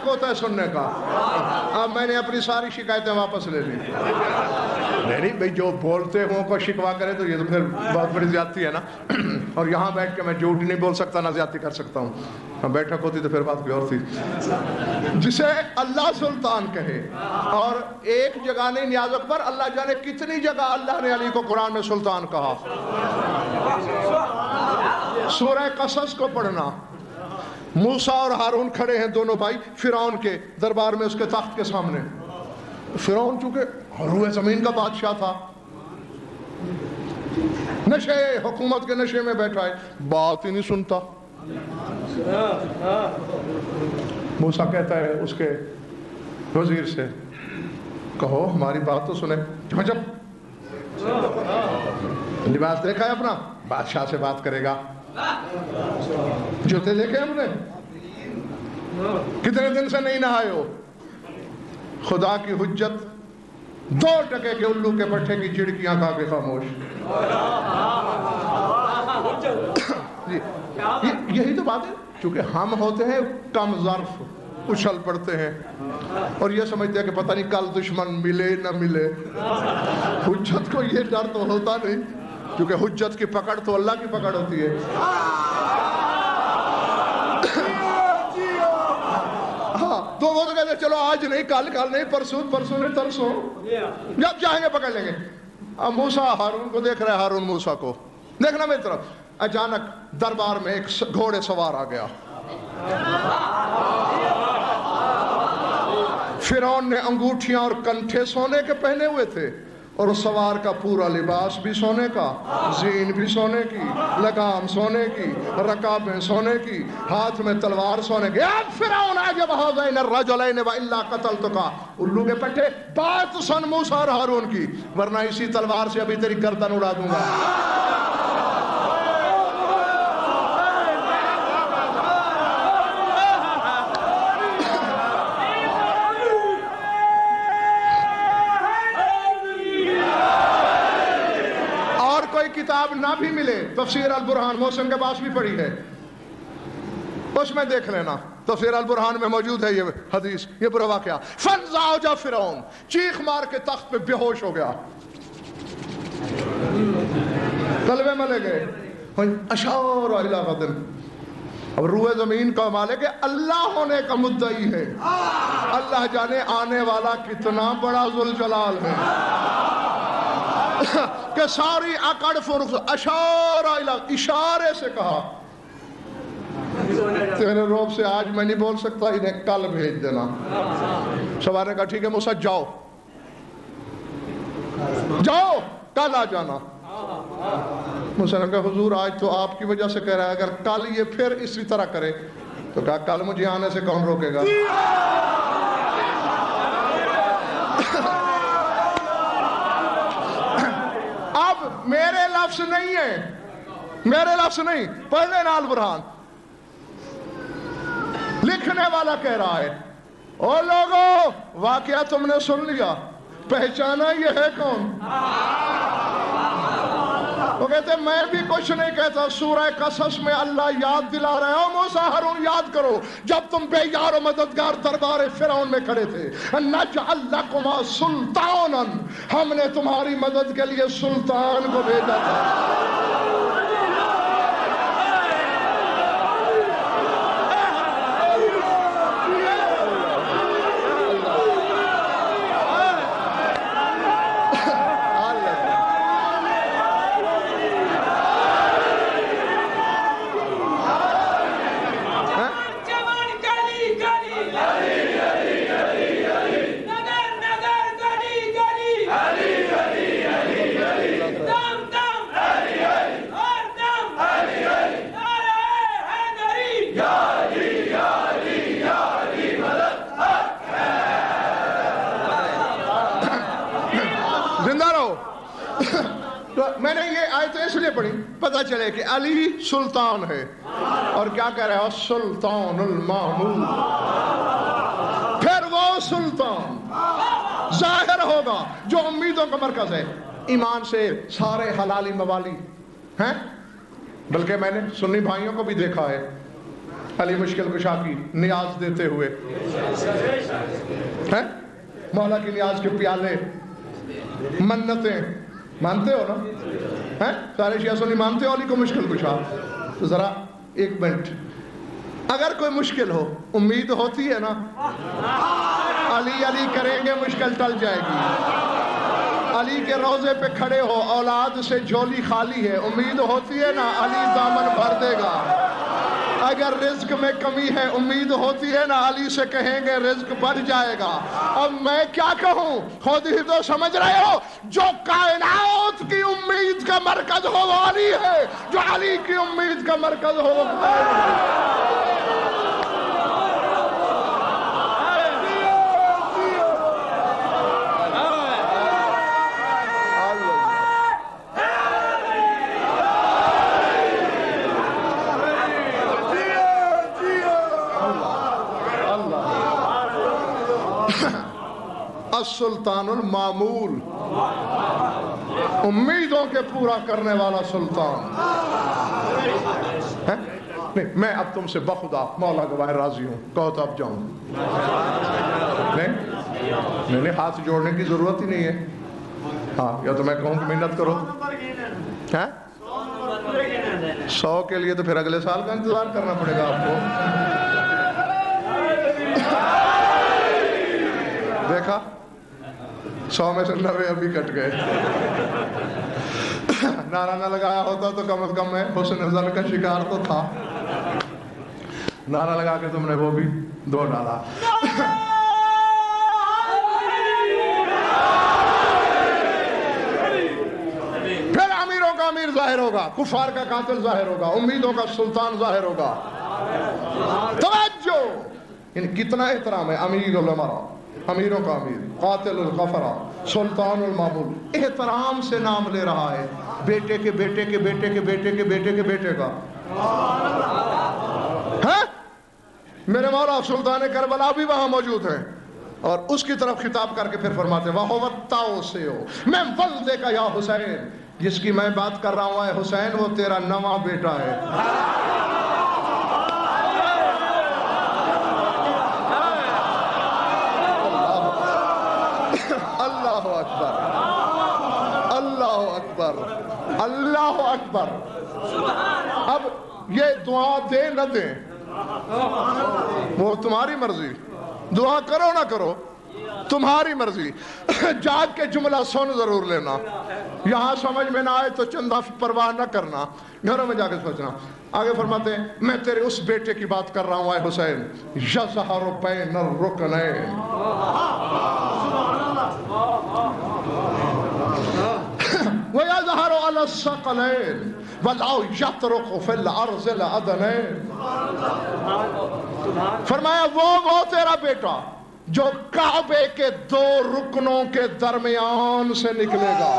ہوتا ہے سننے کا. اب میں نے اپنی ساری شکایتیں واپس لے لی. نہیں بھئی جو بولتے ہوں کو شکوا کرے تو یہ تو پھر بہت بڑی زیادتی ہے نا. اور یہاں بیٹھ کے میں جھوٹ نہیں بول سکتا, نہ زیادتی کر سکتا ہوں. بیٹھک ہوتی تو پھر بات کوئی اور تھی. جسے اللہ سلطان کہے, اور ایک جگہ نہیں نیاز اکبر, اللہ جانے کتنی جگہ اللہ نے علی کو قرآن میں سلطان کہا. سورہ قصص کو پڑھنا, موسیٰ اور ہارون کھڑے ہیں دونوں بھائی فرعون کے دربار میں, اس کے تخت کے سامنے. فرعون چونکہ روئے زمین کا بادشاہ تھا, نشے حکومت کے نشے میں بیٹھا ہے, بات ہی نہیں سنتا. موسیٰ کہتا ہے اس کے وزیر سے کہو ہماری بات تو سنے. جب لباس دیکھا ہے اپنا, بادشاہ سے بات کرے گا. جوتے دیکھے ہم نے, کتنے دن سے نہیں نہائے ہو. خدا کی حجت 2 ٹکے کے الو کے پٹھے کی چڑکیاں کھا کے خاموش. یہی تو بات ہے, چونکہ ہم ہوتے ہیں کم ظرف, اچھل پڑتے ہیں اور یہ سمجھتے ہیں کہ پتہ نہیں کل دشمن ملے نہ ملے. حجت کو یہ ڈر تو ہوتا نہیں, کیونکہ حجت کی پکڑ تو اللہ کی پکڑ ہوتی ہے. ہاں تو وہ تو کہتے ہیں چلو آج نہیں, کل نہیں, پرسوں نہیں, ترسوں جب چاہیں گے پکڑ لیں گے. اب موسیٰ ہارون کو دیکھ رہا ہے, ہارون موسیٰ کو دیکھنا میری طرف. اچانک دربار میں ایک گھوڑے سوار آ گیا. فرعون نے انگوٹھیاں اور کنٹھے سونے کے پہنے ہوئے تھے, اور سوار کا پورا لباس بھی سونے کا, زین بھی سونے کی, لگام سونے کی, رکابیں سونے کی, ہاتھ میں تلوار سونے کی. فرعون عجب هذین الرجلین والا قتلتک. الو کے پٹھے بات سن موسیٰ اور ہارون کی, ورنہ اسی تلوار سے ابھی تیری گردن اڑا دوں گا. کتاب نہ بھی ملے, تفسیر البرہان محسن کے پاس بھی پڑھی ہے, اس میں دیکھ لینا. تفسیر البرہان میں موجود ہے یہ حدیث, یہ برا واقعہ. فنزعج فرعون, چیخ مار کے تخت پہ بے ہوش ہو گیا. قلبے ملے گئے. اشار الی غد. اب روئے زمین کا مالک ہے, اللہ ہونے کا مدعی ہے. اللہ جانے آنے والا کتنا بڑا ذوالجلال ہے کہ ساری اکڑ فرخ اشارہ الہ, اشارے سے کہا تیرے روب سے آج میں نہیں بول سکتا، انہیں کل بھیج دینا۔ سوار نے کہا ٹھیک ہے موسیٰ جاؤ جاؤ کل آ جانا۔ موسیٰ نے کہا حضور آج تو آپ کی وجہ سے کہہ رہا ہے، اگر کل یہ پھر اسی طرح کرے تو کہا کل مجھے آنے سے کون روکے گا؟ اب میرے لفظ نہیں ہے، میرے لفظ نہیں، پڑھنے نال برہان لکھنے والا کہہ رہا ہے او لوگو واقعہ تم نے سن لیا، پہچانا یہ ہے کون؟ وہ کہتے ہیں میں بھی کچھ نہیں کہتا، سورہ قصص میں اللہ یاد دلا رہے ہو موسیٰ ہارون یاد کرو جب تم بے یار و مددگار دربار فرعون میں کھڑے تھے، نجعل لکما سلطانا، ہم نے تمہاری مدد کے لیے سلطان کو بھیجا تھا۔ میں نے یہ آیت اس لیے پڑھی پتہ چلے کہ علی سلطان ہے، اور کیا کہہ رہے ہو سلطان المعمول، پھر وہ سلطان ظاہر ہوگا جو امیدوں کا مرکز ہے، ایمان سے سارے حلالی موالی ہیں، بلکہ میں نے سنی بھائیوں کو بھی دیکھا ہے علی مشکل کشا کی نیاز دیتے ہوئے ہیں، مولا کی نیاز کے پیالے، منتیں مانتے ہو نا؟ سارے شیعہ سنی مانتے ہو علی کو مشکل کشا؟ تو ذرا ایک منٹ، اگر کوئی مشکل ہو امید ہوتی ہے نا علی علی کریں گے مشکل ٹل جائے گی، علی کے روضے پہ کھڑے ہو اولاد سے جھولی خالی ہے امید ہوتی ہے نا علی دامن بھر دے گا، اگر رزق میں کمی ہے امید ہوتی ہے نا علی سے کہیں گے رزق بڑھ جائے گا۔ اب میں کیا کہوں، خود ہی تو سمجھ رہے ہو، جو کائنات کی امید کا مرکز ہو وہ علی ہے، جو علی کی امید کا مرکز ہو وہ سلطان المعمول، امیدوں کے پورا کرنے والا سلطان نہیں۔ میں اب تم سے بخدا مولا گواہ راضی ہوں، کہو تو اب جاؤں؟ نہیں ہاتھ جوڑنے کی ضرورت ہی نہیں ہے، ہاں یا تو میں کہوں کہ محنت کرو، 100 کے لیے تو پھر اگلے سال کا انتظار کرنا پڑے گا آپ کو۔ دیکھا 100 میں سے 90 ابھی کٹ گئے، نعرہ نہ لگایا ہوتا تو کم از کم میں حسن ظن کا شکار تو تھا، نعرہ لگا کے تم نے وہ بھی 2 ڈالا۔ پھر امیروں کا امیر ظاہر ہوگا، کفار کا قاتل ظاہر ہوگا، امیدوں کا سلطان ظاہر ہوگا۔ توجہ، کتنا احترام ہے امیر الامراء، امیروں کا امیر، قاتل الغفرا، سلطان المعمول، احترام سے نام لے رہا ہے، بیٹے کے بیٹے کے بیٹے کے بیٹے کے بیٹے کے بیٹے کا۔ میرے مولا سلطان کربلا بھی وہاں موجود ہیں، اور اس کی طرف خطاب کر کے پھر فرماتے ہیں وَهُوَ التَّوْسِعُ مِنْ وَلْدِكَ يَا حسین، جس کی میں بات کر رہا ہوں اے حسین وہ تیرا نواں بیٹا ہے۔ اللہ اکبر، اللہ اکبر، اللہ اکبر۔ اب یہ دعا دیں نہ دیں وہ تمہاری مرضی، دعا کرو نہ کرو تمہاری مرضی، جاگ کے جملہ سن ضرور لینا۔ یہاں سمجھ میں نہ آئے تو چندہ پرواہ نہ کرنا، گھروں میں جا کے سوچنا۔ آگے فرماتے ہیں میں تیرے اس بیٹے کی بات کر رہا ہوں اے حسین، یظہر بین الرکنین، وَيَظْهَرُ عَلَى الثَّقَلَيْنِ وَلَوْ يَطْرُقُ فِي الْأَرْضِ الْأَدْنَيْنِ۔ فرمایا وہ تیرا بیٹا جو کعبے کے دو رکنوں کے درمیان سے نکلے گا،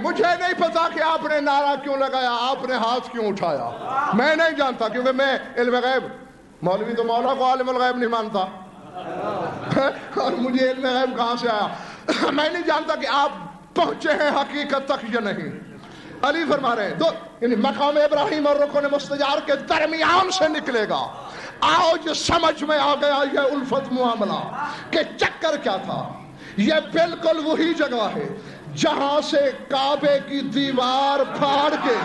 مجھے نہیں پتا کہ آپ نے نعرہ کیوں لگایا، آپ نے ہاتھ کیوں اٹھایا، میں نہیں جانتا، کیونکہ میں علم غیب، مولوی تو مولا کو عالم الغیب نہیں مانتا اور مجھے علم غیب کہاں سے آیا، میں نہیں جانتا کہ آپ پہنچے ہیں حقیقت تک یا نہیں۔ علی فرما رہے ہیں یعنی مقام ابراہیم اور رکن مستجار کے درمیان سے نکلے گا۔ آؤ جو سمجھ میں آ گیا یہ الفت معاملہ کہ چکر کیا تھا، یہ بالکل وہی جگہ ہے جہاں سے کعبے کی دیوار پھاڑ کے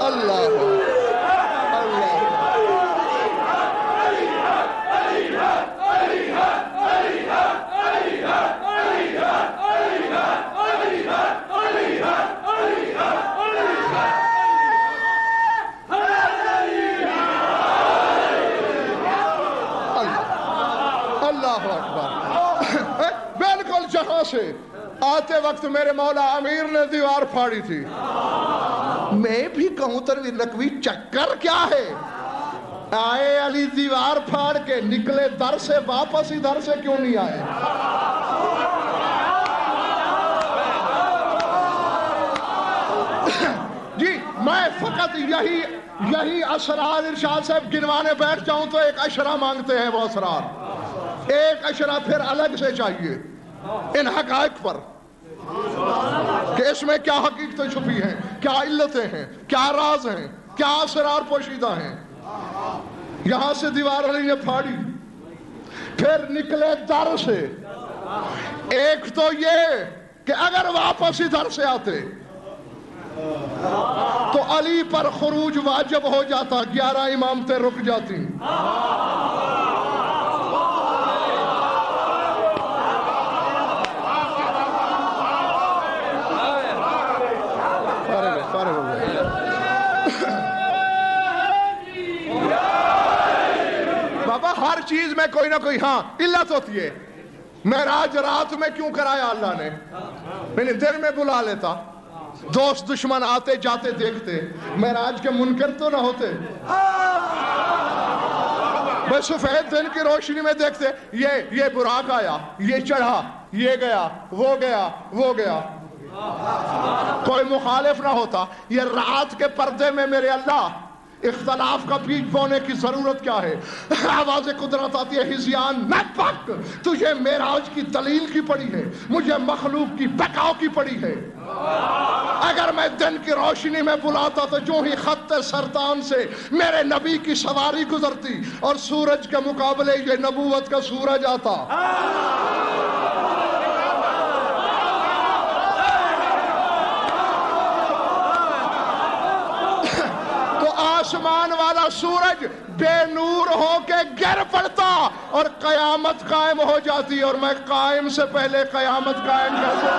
اللہ بالکل جہاں سے آتے وقت میرے مولا امیر نے دیوار پھاڑی تھی۔ میں بھی کہوں تروی نقوی چکر کیا ہے، آئے علی دیوار پھاڑ کے نکلے در سے، واپس ادھر سے کیوں نہیں آئے؟ جی میں فقط یہی اسرار ارشاد صاحب گنوانے بیٹھ جاؤں تو ایک اشرا مانگتے ہیں وہ اسرار، ایک اشرا پھر الگ سے چاہیے ان حقائق پر کہ اس میں کیا حقیقتیں چھپی ہیں، کیا علتیں ہیں، کیا راز ہیں، کیا اسرار پوشیدہ ہیں۔ یہاں سے دیوار علی نے پھاڑی، پھر نکلے در سے۔ ایک تو یہ کہ اگر واپس ادھر سے آتے تو علی پر خروج واجب ہو جاتا، 11 امامتیں رک جاتی۔ بابا ہر چیز میں کوئی نہ کوئی ہاں علت ہوتی ہے۔ معراج رات میں کیوں کرایا اللہ نے؟ میں دن میں بلا لیتا، دوست دشمن آتے جاتے دیکھتے، معراج کے منکر تو نہ ہوتے۔ بس سفید دن کی روشنی میں دیکھتے یہ براق آیا، یہ چڑھا، یہ گیا، وہ گیا، وہ گیا، کوئی مخالف نہ ہوتا۔ یہ رات کے پردے میں میرے اللہ اختلاف کا بیج بونے کی ضرورت کیا ہے؟ آواز قدرت آتی ہے، ہزیان میں پک، تجھے معراج کی دلیل کی پڑی ہے، مجھے مخلوق کی بقاؤ کی پڑی ہے۔ اگر میں دن کی روشنی میں بلاتا تو جو ہی خط سرطان سے میرے نبی کی سواری گزرتی اور سورج کے مقابلے یہ نبوت کا سورج آتا۔ آسمان والا سورج بے نور ہو کے گر پڑتا اور قیامت قائم ہو جاتی، اور میں قائم سے پہلے قیامت قائم کرتا۔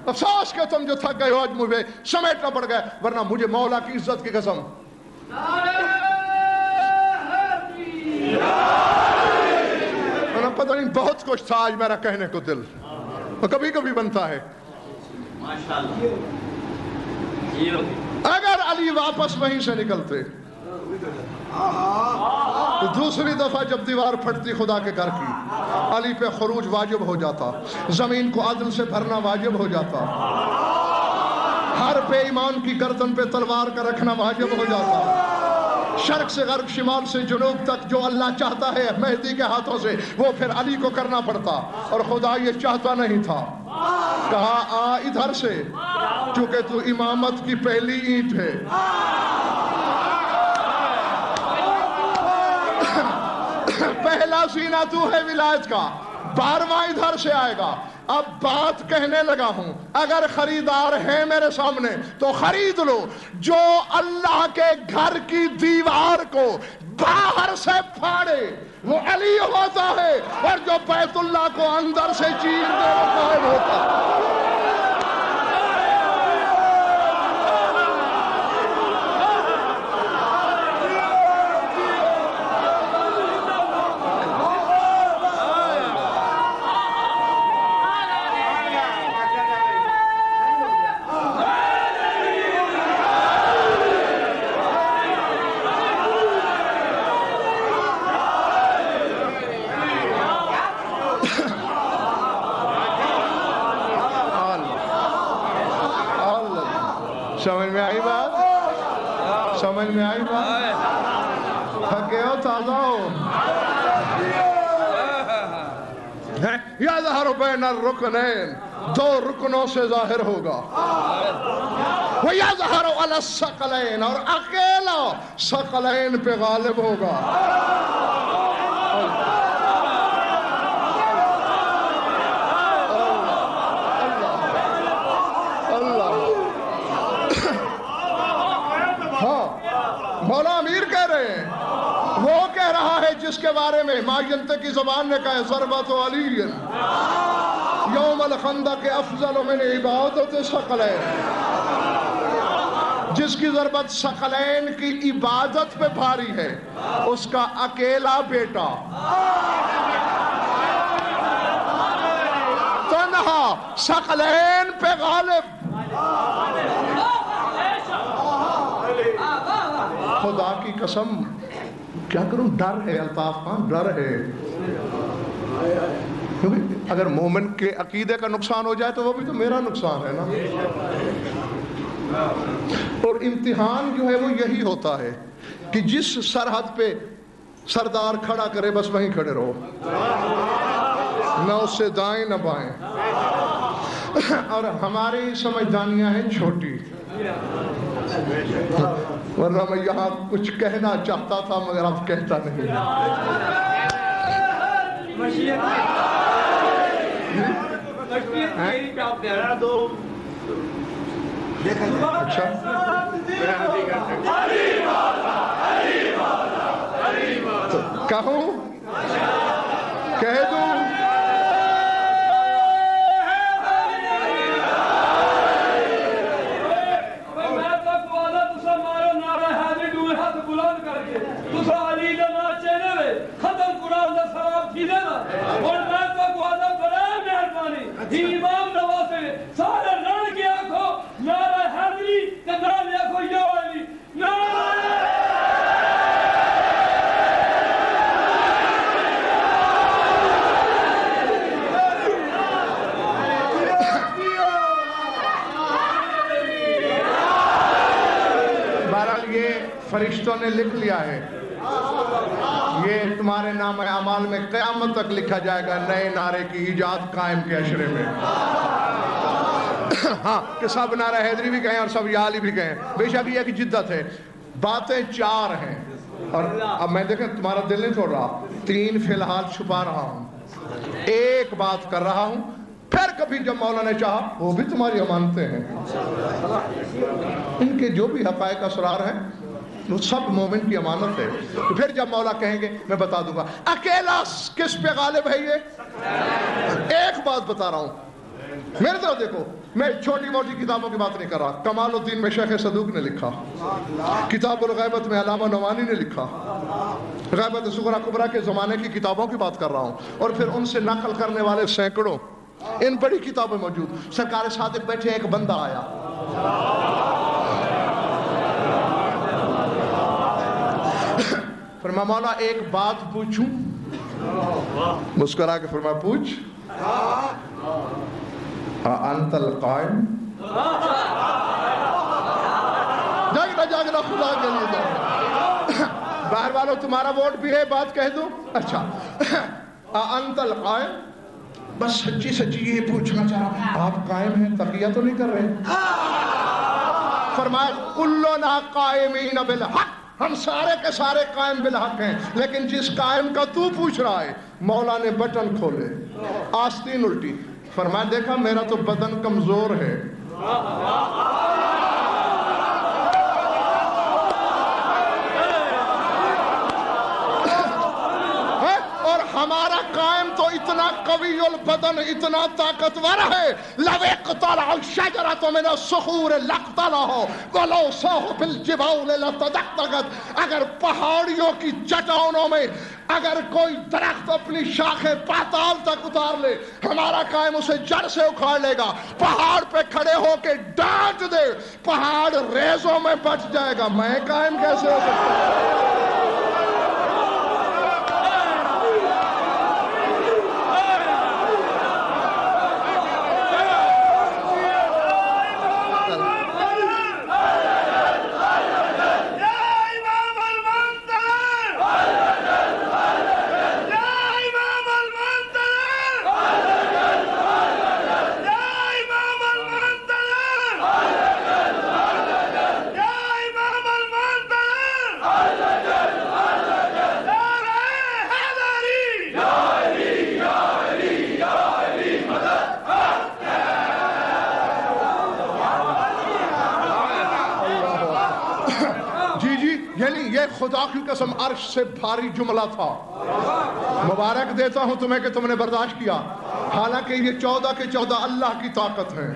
افسوس کہ تم جو تھک گئے ہو آج مجھے سمیٹنا پڑ گیا، ورنہ مجھے مولا کی عزت کی قسم پتہ نہیں بہت کچھ تھا آج میرا کہنے کو دل، کبھی کبھی بنتا ہے۔ اگر علی واپس وہیں سے نکلتے تو دوسری دفعہ جب دیوار پھٹتی خدا کے گھر کی، علی پہ خروج واجب ہو جاتا، زمین کو عدل سے بھرنا واجب ہو جاتا۔ ہر بے ایمان کی گردن پہ تلوار کا رکھنا واجب ہو جاتا ہے۔ شرق سے غرب، شمال سے جنوب تک جو اللہ چاہتا ہے مہدی کے ہاتھوں سے، وہ پھر علی کو کرنا پڑتا، اور خدا یہ چاہتا نہیں تھا۔ کہا آ ادھر سے، چونکہ تو امامت کی پہلی اینٹ ہے۔ پہلا سینہ تو ہے ولایت کا، 12واں ادھر سے آئے گا۔ اب بات کہنے لگا ہوں، اگر خریدار ہیں میرے سامنے تو خرید لو۔ جو اللہ کے گھر کی دیوار کو باہر سے پھاڑے وہ علی ہوتا ہے، اور جو بیت اللہ کو اندر سے چیر دے وہ قائم ہوتا ہے۔ سمجھ میں آئی بات؟ سمجھ میں آئی بات؟ تھکے ہو، تازہ ہو؟ یظہر بین الرکنین، 2 رکنوں سے ظاہر ہوگا۔ وَيَظْهَرُ عَلَى الثَّقَلَيْنِ، اور اکیلا ثقلین پہ غالب ہوگا۔ مولا امیر کہہ رہے ہیں، وہ کہہ رہا ہے جس کے بارے میں ماجنت کی زبان نے کہا ضربت علی یوم الخندق افضل من عبادت ثقلین، جس کی ضربت ثقلین کی عبادت پہ بھاری ہے، اس کا اکیلا بیٹا تنہا ثقلین پہ غالب۔ خدا کی قسم کیا کروں، ڈر ہے الطاف خان، ڈر ہے، کیونکہ اگر مومن کے عقیدے کا نقصان ہو جائے تو وہ بھی تو میرا نقصان ہے نا۔ اور امتحان جو ہے وہ یہی ہوتا ہے کہ جس سرحد پہ سردار کھڑا کرے بس وہیں کھڑے رہو، نہ اس سے دائیں نہ بائیں۔ اور ہماری سمجھدانیاں ہیں چھوٹی، ورنہ میں یہاں کچھ کہنا چاہتا تھا مگر اب کہتا نہیں۔ اچھا کہوں، کہہ دوں؟ فرشتوں نے لکھ لیا ہے، یہ تمہارے نام اعمال میں قیامت تک لکھا جائے گا، نئے نعرے کی ایجاد قائم کے اشرے میں۔ ہاں کہ سب نعرہ حیدری بھی کہیں اور سب یا علی بھی کہیں، بے شک یہ کی جدت ہے۔ باتیں 4 ہیں، اور اب میں دیکھیں تمہارا دل نہیں چھوڑ رہا، 3 فی الحال چھپا رہا ہوں، 1 بات کر رہا ہوں، پھر کبھی جب مولا نے چاہا وہ بھی تمہاری امانتیں ہیں، ان کے جو بھی حقائق اسرار ہیں وہ سب مومن کی امانت ہے۔ تو پھر جب مولا کہیں گے میں بتا دوں گا۔ اکیلا کس پہ غالب ہے؟ یہ 1 بات بتا رہا ہوں، میرے طرف دیکھو، میں چھوٹی موٹی کتابوں کی بات نہیں کر رہا۔ کمال الدین میں شیخ صدوق نے لکھا، کتاب الغیبت میں علامہ نعمانی نے لکھا، غیبت صغریٰ کبریٰ کے زمانے کی کتابوں کی بات کر رہا ہوں، اور پھر ان سے نقل کرنے والے سینکڑوں، ان بڑی کتابیں موجود۔ سرکار صادق بیٹھے، ایک بندہ آیا، فرمایا مولا 1 بات پوچھوں؟ مسکرا کے فرمایا پوچھ۔ انت القائم؟ جاگنا خدا کے لیے جاگنا. باہر والوں تمہارا ووٹ بھی ہے, بات کہہ دوں. اچھا, انت القائم, بس سچی سچی یہ پوچھنا چاہ رہا, آپ قائم ہیں, تقیہ تو نہیں کر رہے؟ فرمایا کلنا قائمین بالحق, ہم سارے کے سارے قائم بالحق ہیں, لیکن جس قائم کا تو پوچھ رہا ہے, مولا نے بٹن کھولے, آستین الٹی. فرمایا دیکھا میرا تو بدن کمزور ہے, اور ہمارا قائم تو اتنا قوی البدن, اتنا طاقتور ہے, لو اقتلع الشجرۃ من الصخور لاقتلعه ولو صاح فی الجبال لتدغدغت. اگر پہاڑیوں کی چٹانوں میں اگر کوئی درخت اپنی شاخیں پاتال تک اتار لے, ہمارا قائم اسے جڑ سے اکھاڑ لے گا. پہاڑ پہ کھڑے ہو کے ڈانٹ دے, پہاڑ ریزوں میں بچ جائے گا. میں قائم کیسے ہو سکتا ہوں؟ خدا کی قسم عرش سے بھاری جملہ تھا. مبارک دیتا ہوں تمہیں کہ تم نے برداشت کیا, حالانکہ یہ 14 کے 14 اللہ کی طاقت ہے,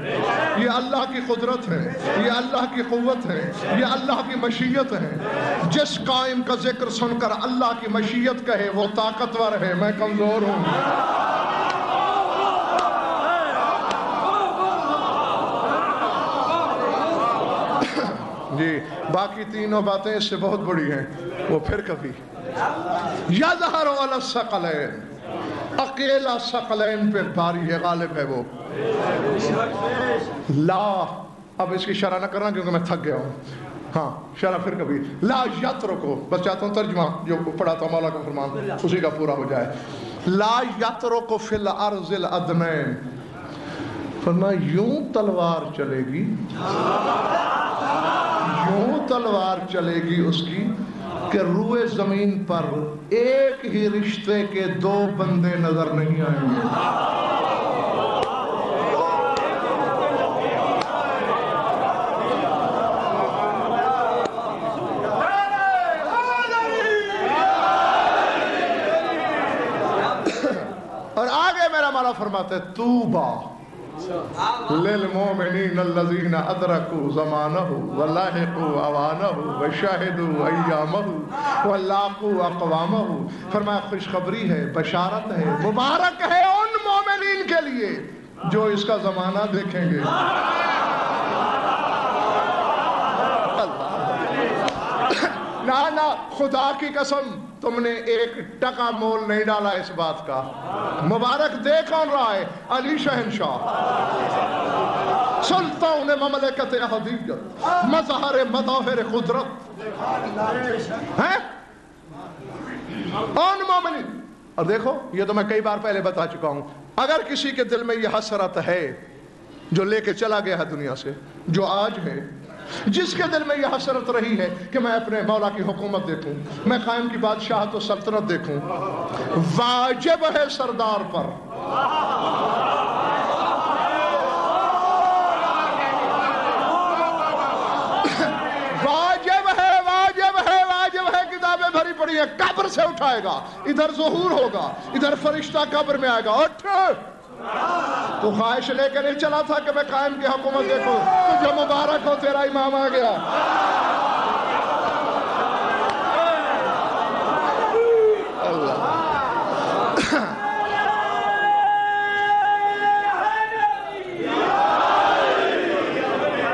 یہ اللہ کی قدرت ہے, یہ اللہ کی قوت ہے, یہ اللہ کی مشیت ہے. جس قائم کا ذکر سن کر اللہ کی مشیت کہے وہ طاقتور ہے, میں کمزور ہوں. جی باقی تینوں باتیں اس سے بہت بڑی ہیں, وہ پھر کبھی. یظہر علی الثقلین, اکیلا ثقلین پہ بھاری ہے, غالب ہے وہ. لا, اب اس کی شرح نہ کرنا کیونکہ میں تھک گیا ہوں. ہاں شرح پھر کبھی. لا یترکو, بس چاہتا ہوں ترجمہ جو پڑھاتا ہوں مولا کا فرمان اسی کا پورا ہو جائے. لا یترکو فی الارض الادنین, فرمایا یوں تلوار چلے گی, یوں تلوار چلے گی اس کی کہ روئے زمین پر ایک ہی رشتے کے 2 بندے نظر نہیں آئیں گے. اور آگے میرا مولا فرماتا ہے توبہ للمؤمنین الذین ادرکوا زمانہ ولاحقوا اوانہ وشاہدوا ایامہ ولاقوا اقوامہ. فرمایا خوشخبری ہے, بشارت ہے, مبارک ہے ان مومنین کے لیے جو اس کا زمانہ دیکھیں گے. نہ خدا کی قسم تم نے 1 ٹکا مول نہیں ڈالا اس بات کا. مبارک دے کون رہا ہے؟ علی شہنشاہ, سلطان مملکت احدیت, مظہر مظاہر قدرت ہیں ان مومنین. اور دیکھو یہ تو میں کئی بار پہلے بتا چکا ہوں, اگر کسی کے دل میں یہ حسرت ہے جو لے کے چلا گیا ہے دنیا سے, جو آج ہے, جس کے دل میں یہ حسرت رہی ہے کہ میں اپنے مولا کی حکومت دیکھوں, میں قائم کی بادشاہت و سلطنت دیکھوں, واجب ہے سردار پر واجب ہے کتابیں بھری پڑی ہیں, قبر سے اٹھائے گا, ادھر ظہور ہوگا, ادھر فرشتہ قبر میں آئے گا. اٹھ, تو خواہش لے کے نہیں چلا تھا کہ میں قائم کی حکومت دیکھوں, تجھے مبارک ہو تیرا امام آ گیا.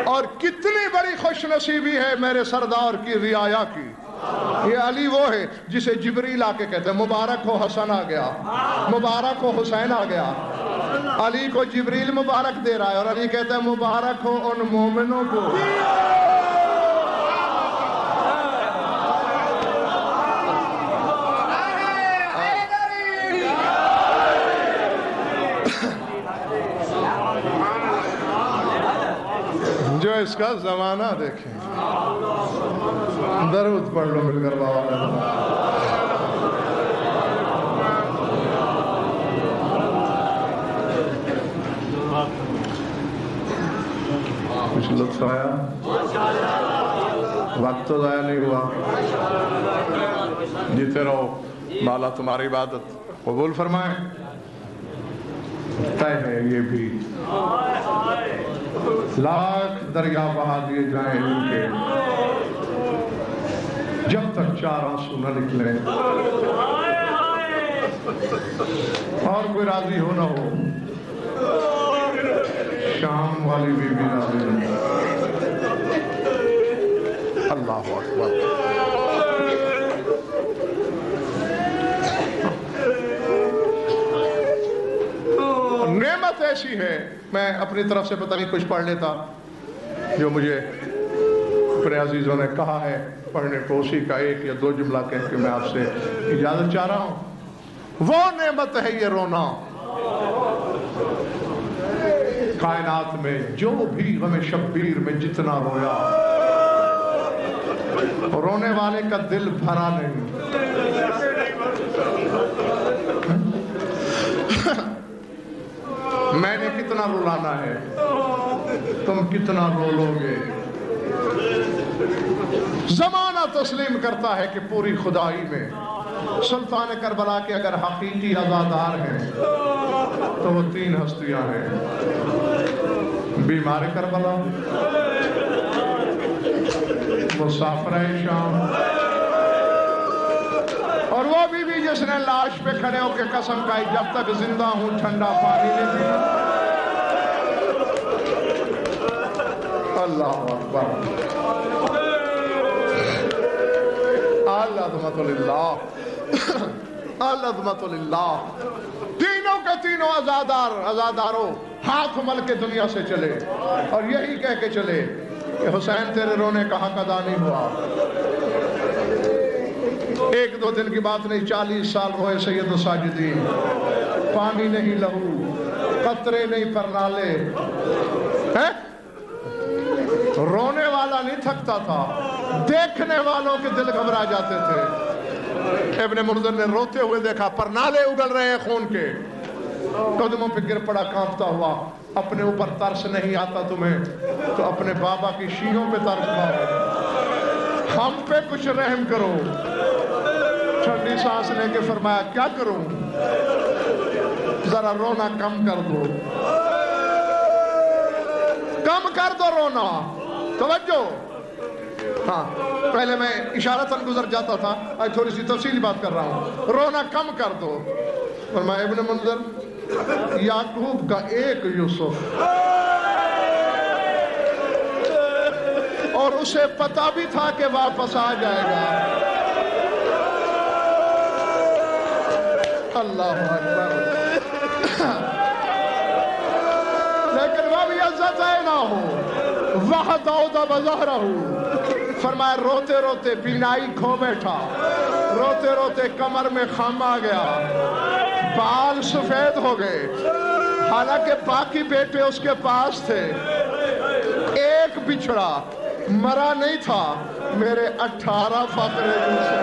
اور کتنی بڑی خوش نصیبی ہے میرے سردار کی رعایا کی. یہ علی وہ ہے جسے جبریل آ کے کہتے ہیں مبارک ہو حسن آ گیا, مبارک ہو حسین آ گیا. علی کو جبریل مبارک دے رہا ہے اور علی کہتا ہے مبارک ہو ان مومنوں کو. اس کا زمانہ دیکھیں. درود پڑھ لو مل کر بابا. کچھ لطف آیا؟ وقت تو ضائع نہیں ہوا. جیتے رہو. مولا تمہاری عبادت قبول فرمائے. طے ہے یہ بھی. لاکھ دریا بہا دیے جائیں ان کے، جب تک 4 آنسو نہ نکلے اور کوئی راضی ہو نہ ہو. شام والی بی بی راضی نہیں. اللہ اکبر. نعمت ایسی ہے. میں اپنی طرف سے پتہ نہیں کچھ پڑھ لیتا جو مجھے اپنے عزیزوں نے کہا ہے پڑھنے کو، اسی کا 1 یا 2 جملہ کہہ کے میں آپ سے اجازت چاہ رہا ہوں. وہ نعمت ہے یہ رونا. کائنات میں جو بھی غم شبیر میں جتنا رویا، رونے والے کا دل بھرا نہیں. میں نے کتنا رلانا ہے، تم کتنا رو لو گے. زمانہ تسلیم کرتا ہے کہ پوری خدائی میں سلطان کربلا کے اگر حقیقی عزادار ہیں تو وہ 3 ہستیاں ہیں. بیمار کربلا، مسافر شام، اور وہ بھی جس نے لاش پہ کھڑے ہو کے قسم کھائی جب تک زندہ ہوں ٹھنڈا پانی نہیں پیا. اللہ اکبر. العظمت للہ، العظمت للہ. تینوں کے تینوں عزاداروں ہاتھ مل کے دنیا سے چلے اور یہی کہہ کے چلے کہ حسین تیرے رونے کا حق ادا نہیں ہوا. 1-2 دن کی بات نہیں، 40 سال روئے سید الساجدین. پانی نہیں لہو، قطرے نہیں پرنالے. رونے والا نہیں تھکتا تھا، دیکھنے والوں کے دل گھبرا جاتے تھے. ابن منذر نے روتے ہوئے دیکھا پرنالے اگل رہے ہیں خون کے، قدموں پہ گر پڑا کانپتا ہوا. اپنے اوپر ترس نہیں آتا تمہیں تو اپنے بابا کی شیعوں پہ ترس کھاؤ. ہم پہ کچھ رحم کرو. ٹھنڈی سانس لے کے فرمایا کیا کروں، ذرا رونا کم کر دو، کم کر دو رونا. توجہ. ہاں پہلے میں اشارتاً گزر جاتا تھا، آج تھوڑی سی تفصیلی بات کر رہا ہوں. رونا کم کر دو. فرمایا ابن منذر، یعقوب کا 1 یوسف، اور اسے پتا بھی تھا کہ واپس آ جائے گا. اللہ اکبر. لیکن وہ بھی عزت ہے نہ ہو. وَحَدَوْدَ بَزَهْرَهُ. فرمایا روتے روتے بینائی کھو بیٹھا، روتے روتے کمر میں خم آ گیا، بال سفید ہو گئے. حالانکہ باقی بیٹے اس کے پاس تھے، ایک بچھڑا مرا نہیں تھا. میرے 18 فخر یوسف،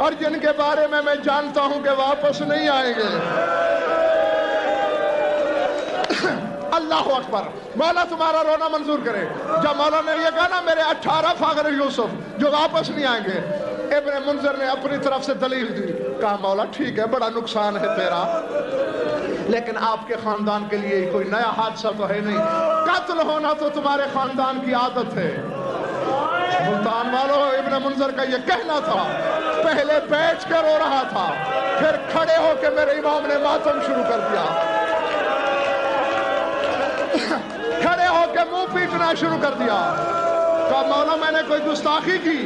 اور جن کے بارے میں جانتا ہوں کہ واپس نہیں آئیں گے. اللہ اکبر. مولا تمہارا رونا منظور کرے. جب مولا نے یہ کہا نا میرے 18 فخر یوسف جو واپس نہیں آئیں گے، ابن منذر نے اپنی طرف سے دلیل دی. کہا مولا ٹھیک ہے، بڑا نقصان ہے تیرا، لیکن آپ کے خاندان کے لیے کوئی نیا حادثہ تو ہے نہیں. قتل ہونا تو تمہارے خاندان کی عادت ہے. ملتان والوں، ابن منذر کا یہ کہنا تھا. پہلے بیٹھ کے رو رہا تھا، پھر کھڑے ہو کے میرے امام نے ماتم شروع کر دیا. کھڑے ہو کے منہ پیٹنا شروع کر دیا. کہا مولا میں نے کوئی گستاخی کی؟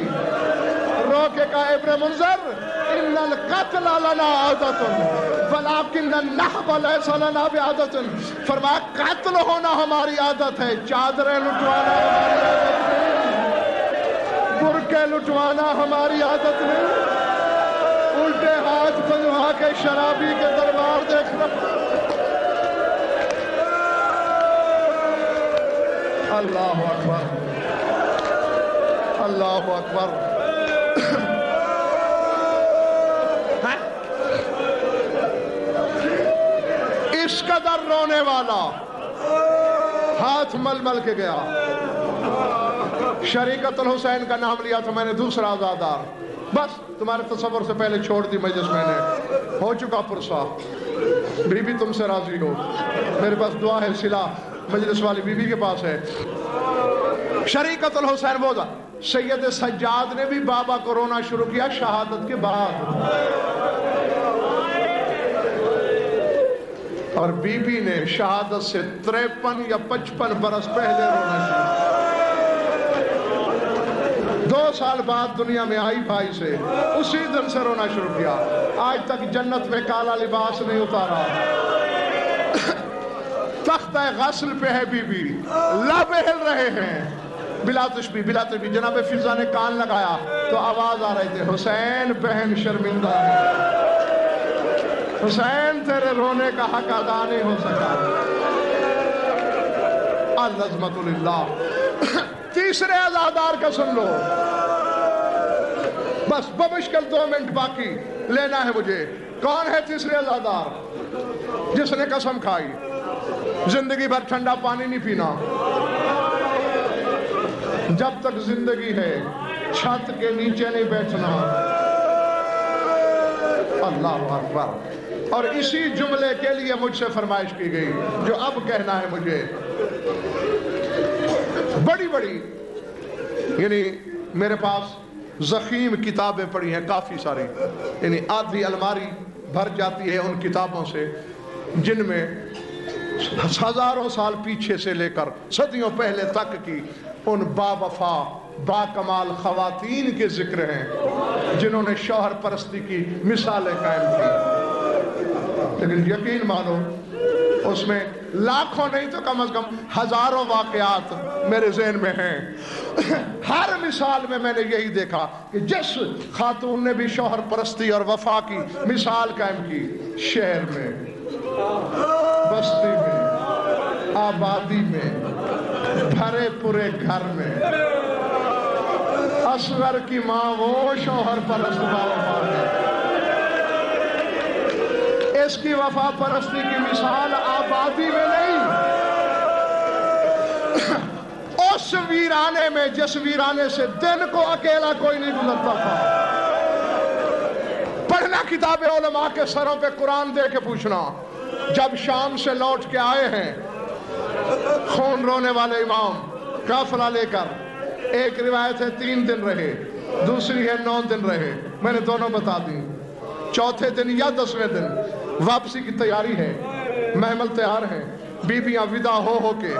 رو کے کہا ابن منذر، ان القتل لنا عادت ولکن النحب لیس لنا بعادت. فرمایا قتل ہونا ہماری عادت ہے، چادریں لٹوانا ہماری عادت نہیں، برقعے لٹوانا ہماری عادت نہیں. الٹے ہاتھ بنوا کے شرابی کے دربار دیکھنا. اللہ اکبر، اللہ اکبر۔ اس قدر رونے والا ہاتھ مل مل کے گیا۔ شریکت الحسین کا نام لیا تو میں نے دوسرا عزادار، بس تمہارے تصور سے پہلے چھوڑ دی مجلس، میں نے ہو چکا پرسا، بی بی تم سے راضی ہو، میرے پاس دعا ہے، صلہ مجلس والی بی بی کے پاس ہے۔ شریکت الحسین وہ سید سجاد نے بھی بابا کو رونا شروع کیا شہادت کے بعد، اور بی بی نے شہادت سے 53 یا 55 برس پہلے رونا شروع کیا۔ 2 سال بعد دنیا میں آئی بھائی سے، اسی دن سے رونا شروع کیا، آج تک جنت میں کالا لباس نہیں اتارا۔ تختہ غسل پہ ہے بی بی، لب ہل رہے ہیں، بلا تشبیہ بلا تشبیہ۔ جناب فضا نے کان لگایا تو آواز آ رہے تھے، حسین بہن شرمندہ ہے، حسین تیرے رونے کا حق ادا نہیں ہو سکا۔ العظمت للہ۔ تیسرے عزادار کا سن لو، بس بمشکل 2 منٹ باقی لینا ہے مجھے۔ کون ہے تیسرے عزادار؟ جس نے قسم کھائی زندگی بھر ٹھنڈا پانی نہیں پینا، جب تک زندگی ہے چھت کے نیچے نہیں بیٹھنا۔ اللہ اکبر۔ اور اسی جملے کے لیے مجھ سے فرمائش کی گئی جو اب کہنا ہے مجھے۔ بڑی بڑی یعنی میرے پاس ضخیم کتابیں پڑھی ہیں کافی ساری، یعنی آدھی الماری بھر جاتی ہے ان کتابوں سے جن میں ہزاروں سال پیچھے سے لے کر صدیوں پہلے تک کی ان با وفا با کمال خواتین کے ذکر ہیں جنہوں نے شوہر پرستی کی مثالیں قائم کی۔ لیکن یقین مانو اس میں لاکھوں نہیں تو کم از کم ہزاروں واقعات میرے ذہن میں ہیں۔ ہر مثال میں نے یہی دیکھا کہ جس خاتون نے بھی شوہر پرستی اور وفا کی مثال قائم کی، شہر میں، بستی میں، آبادی میں، بھرے پورے گھر میں، اصغر کی ماں وہ شوہر پرست با وفا ہے۔ اس کی وفا پرستی کی مثال آبادی میں نہیں، اس ویرانے میں جس ویرانے سے دن کو اکیلا کوئی نہیں گزرتا تھا۔ پڑھنا کتاب علماء کے سروں پہ قرآن دے کے پوچھنا، جب شام سے لوٹ کے آئے ہیں خون رونے والے امام قافلہ لے کر، ایک روایت ہے 3 دن رہے، دوسری ہے 9 دن رہے، میں نے دونوں بتا دی۔ چوتھے دن یا 10ویں دن واپسی کی تیاری ہے، محمل تیار ہیں، بیویاں ودا ہو کے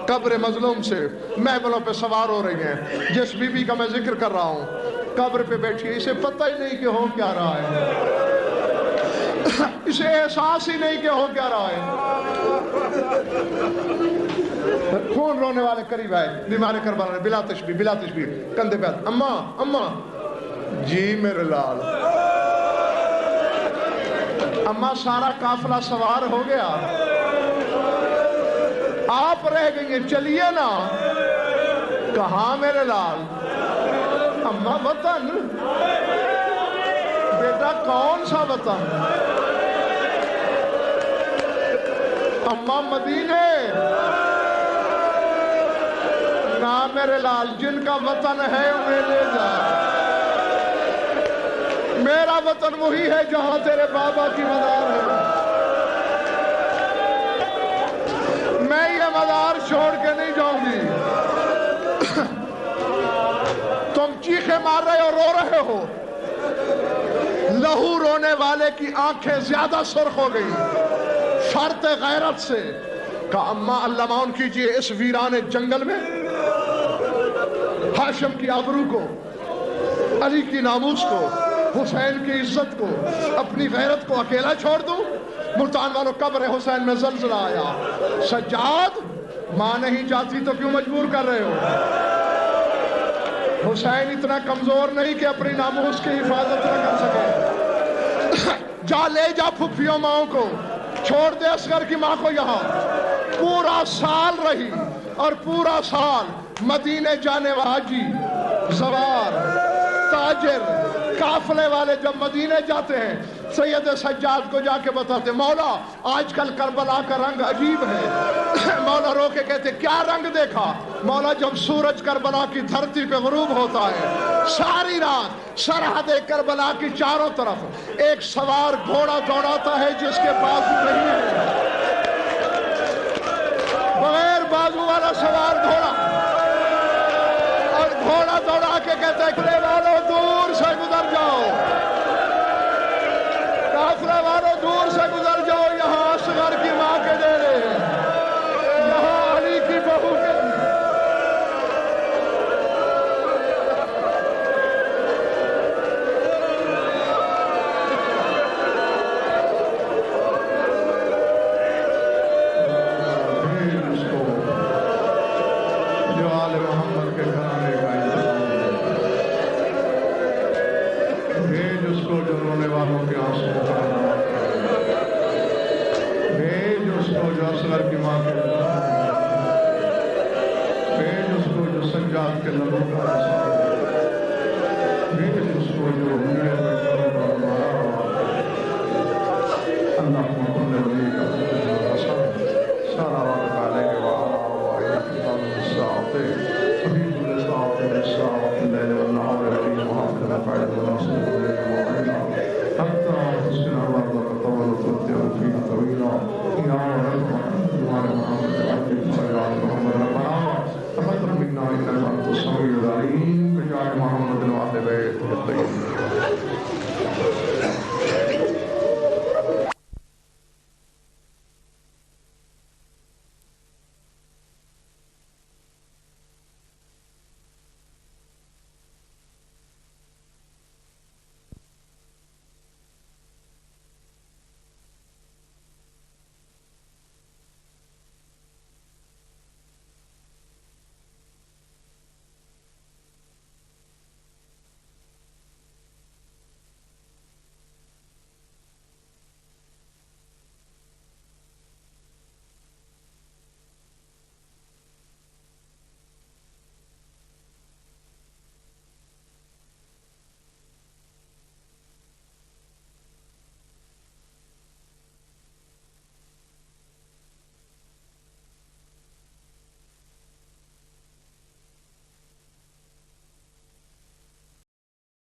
قبر مظلوم سے محملوں پہ سوار ہو رہی ہیں۔ جس بی بی کا میں ذکر کر رہا ہوں قبر پہ بیٹھی ہے، اسے پتہ ہی نہیں کہ ہو کیا رہا ہے، اسے احساس ہی نہیں کہ ہو کیا رہا ہے۔ خون رونے والے قریب آئے، بیمار کربلا نے بلا تشبیہ کندھے پہ، اماں اماں، جی میرے لال، اماں سارا قافلہ سوار ہو گیا، آپ رہ گئی ہیں، چلیے نا۔ کہاں میرے لال؟ اماں وطن، بیٹا کون سا وطن؟ اماں مدینے۔ نہ میرے لال، جن کا وطن ہے انہیں لے جا، میرا وطن وہی ہے جہاں تیرے بابا کی مزار ہے، میں یہ مزار چھوڑ کے نہیں جاؤں گی۔ تم چیخے مار رہے ہو، رو رہے ہو، لہو رونے والے کی آنکھیں زیادہ سرخ ہو گئی فرط غیرت سے۔ کہا اماں اللہ معاون کیجئے، اس ویرانے جنگل میں ہاشم کی آبرو کو، علی کی ناموس کو، حسین کی عزت کو، اپنی غیرت کو اکیلا چھوڑ دوں؟ ملتان والوں، قبر حسین میں زلزلہ آیا۔ سجاد، ماں نہیں چاہتی تو کیوں مجبور کر رہے ہو؟ حسین اتنا کمزور نہیں کہ اپنی ناموس کی حفاظت نہ کر سکے۔ جا لے جا پھپھیوں ماں کو، چھوڑ دے اصغر کی ماں کو یہاں۔ پورا سال رہی، اور پورا سال مدینے جانے والے حاجی، زوار، تاجر، قافلے والے جب مدینے جاتے ہیں سید سجاد کو جا کے بتاتے مولا آج کل کربلا کا رنگ عجیب ہے۔ مولا رو کے کہتے کیا رنگ دیکھا؟ مولا جب سورج کربلا کی دھرتی پہ غروب ہوتا ہے ساری رات سرحد کربلا کی چاروں طرف ایک سوار گھوڑا دوڑاتا ہے جس کے بازو نہیں ہے، بغیر بازو والا سوار گھوڑا، اور گھوڑا دوڑا کے کہتے ہیں قافلے والوں دور سے گزر جاؤ، قافلے والوں دور سے گزر جاؤ، یہاں اصغر کی ماں کے ڈیرے، یہاں علی کی بہو کے محمد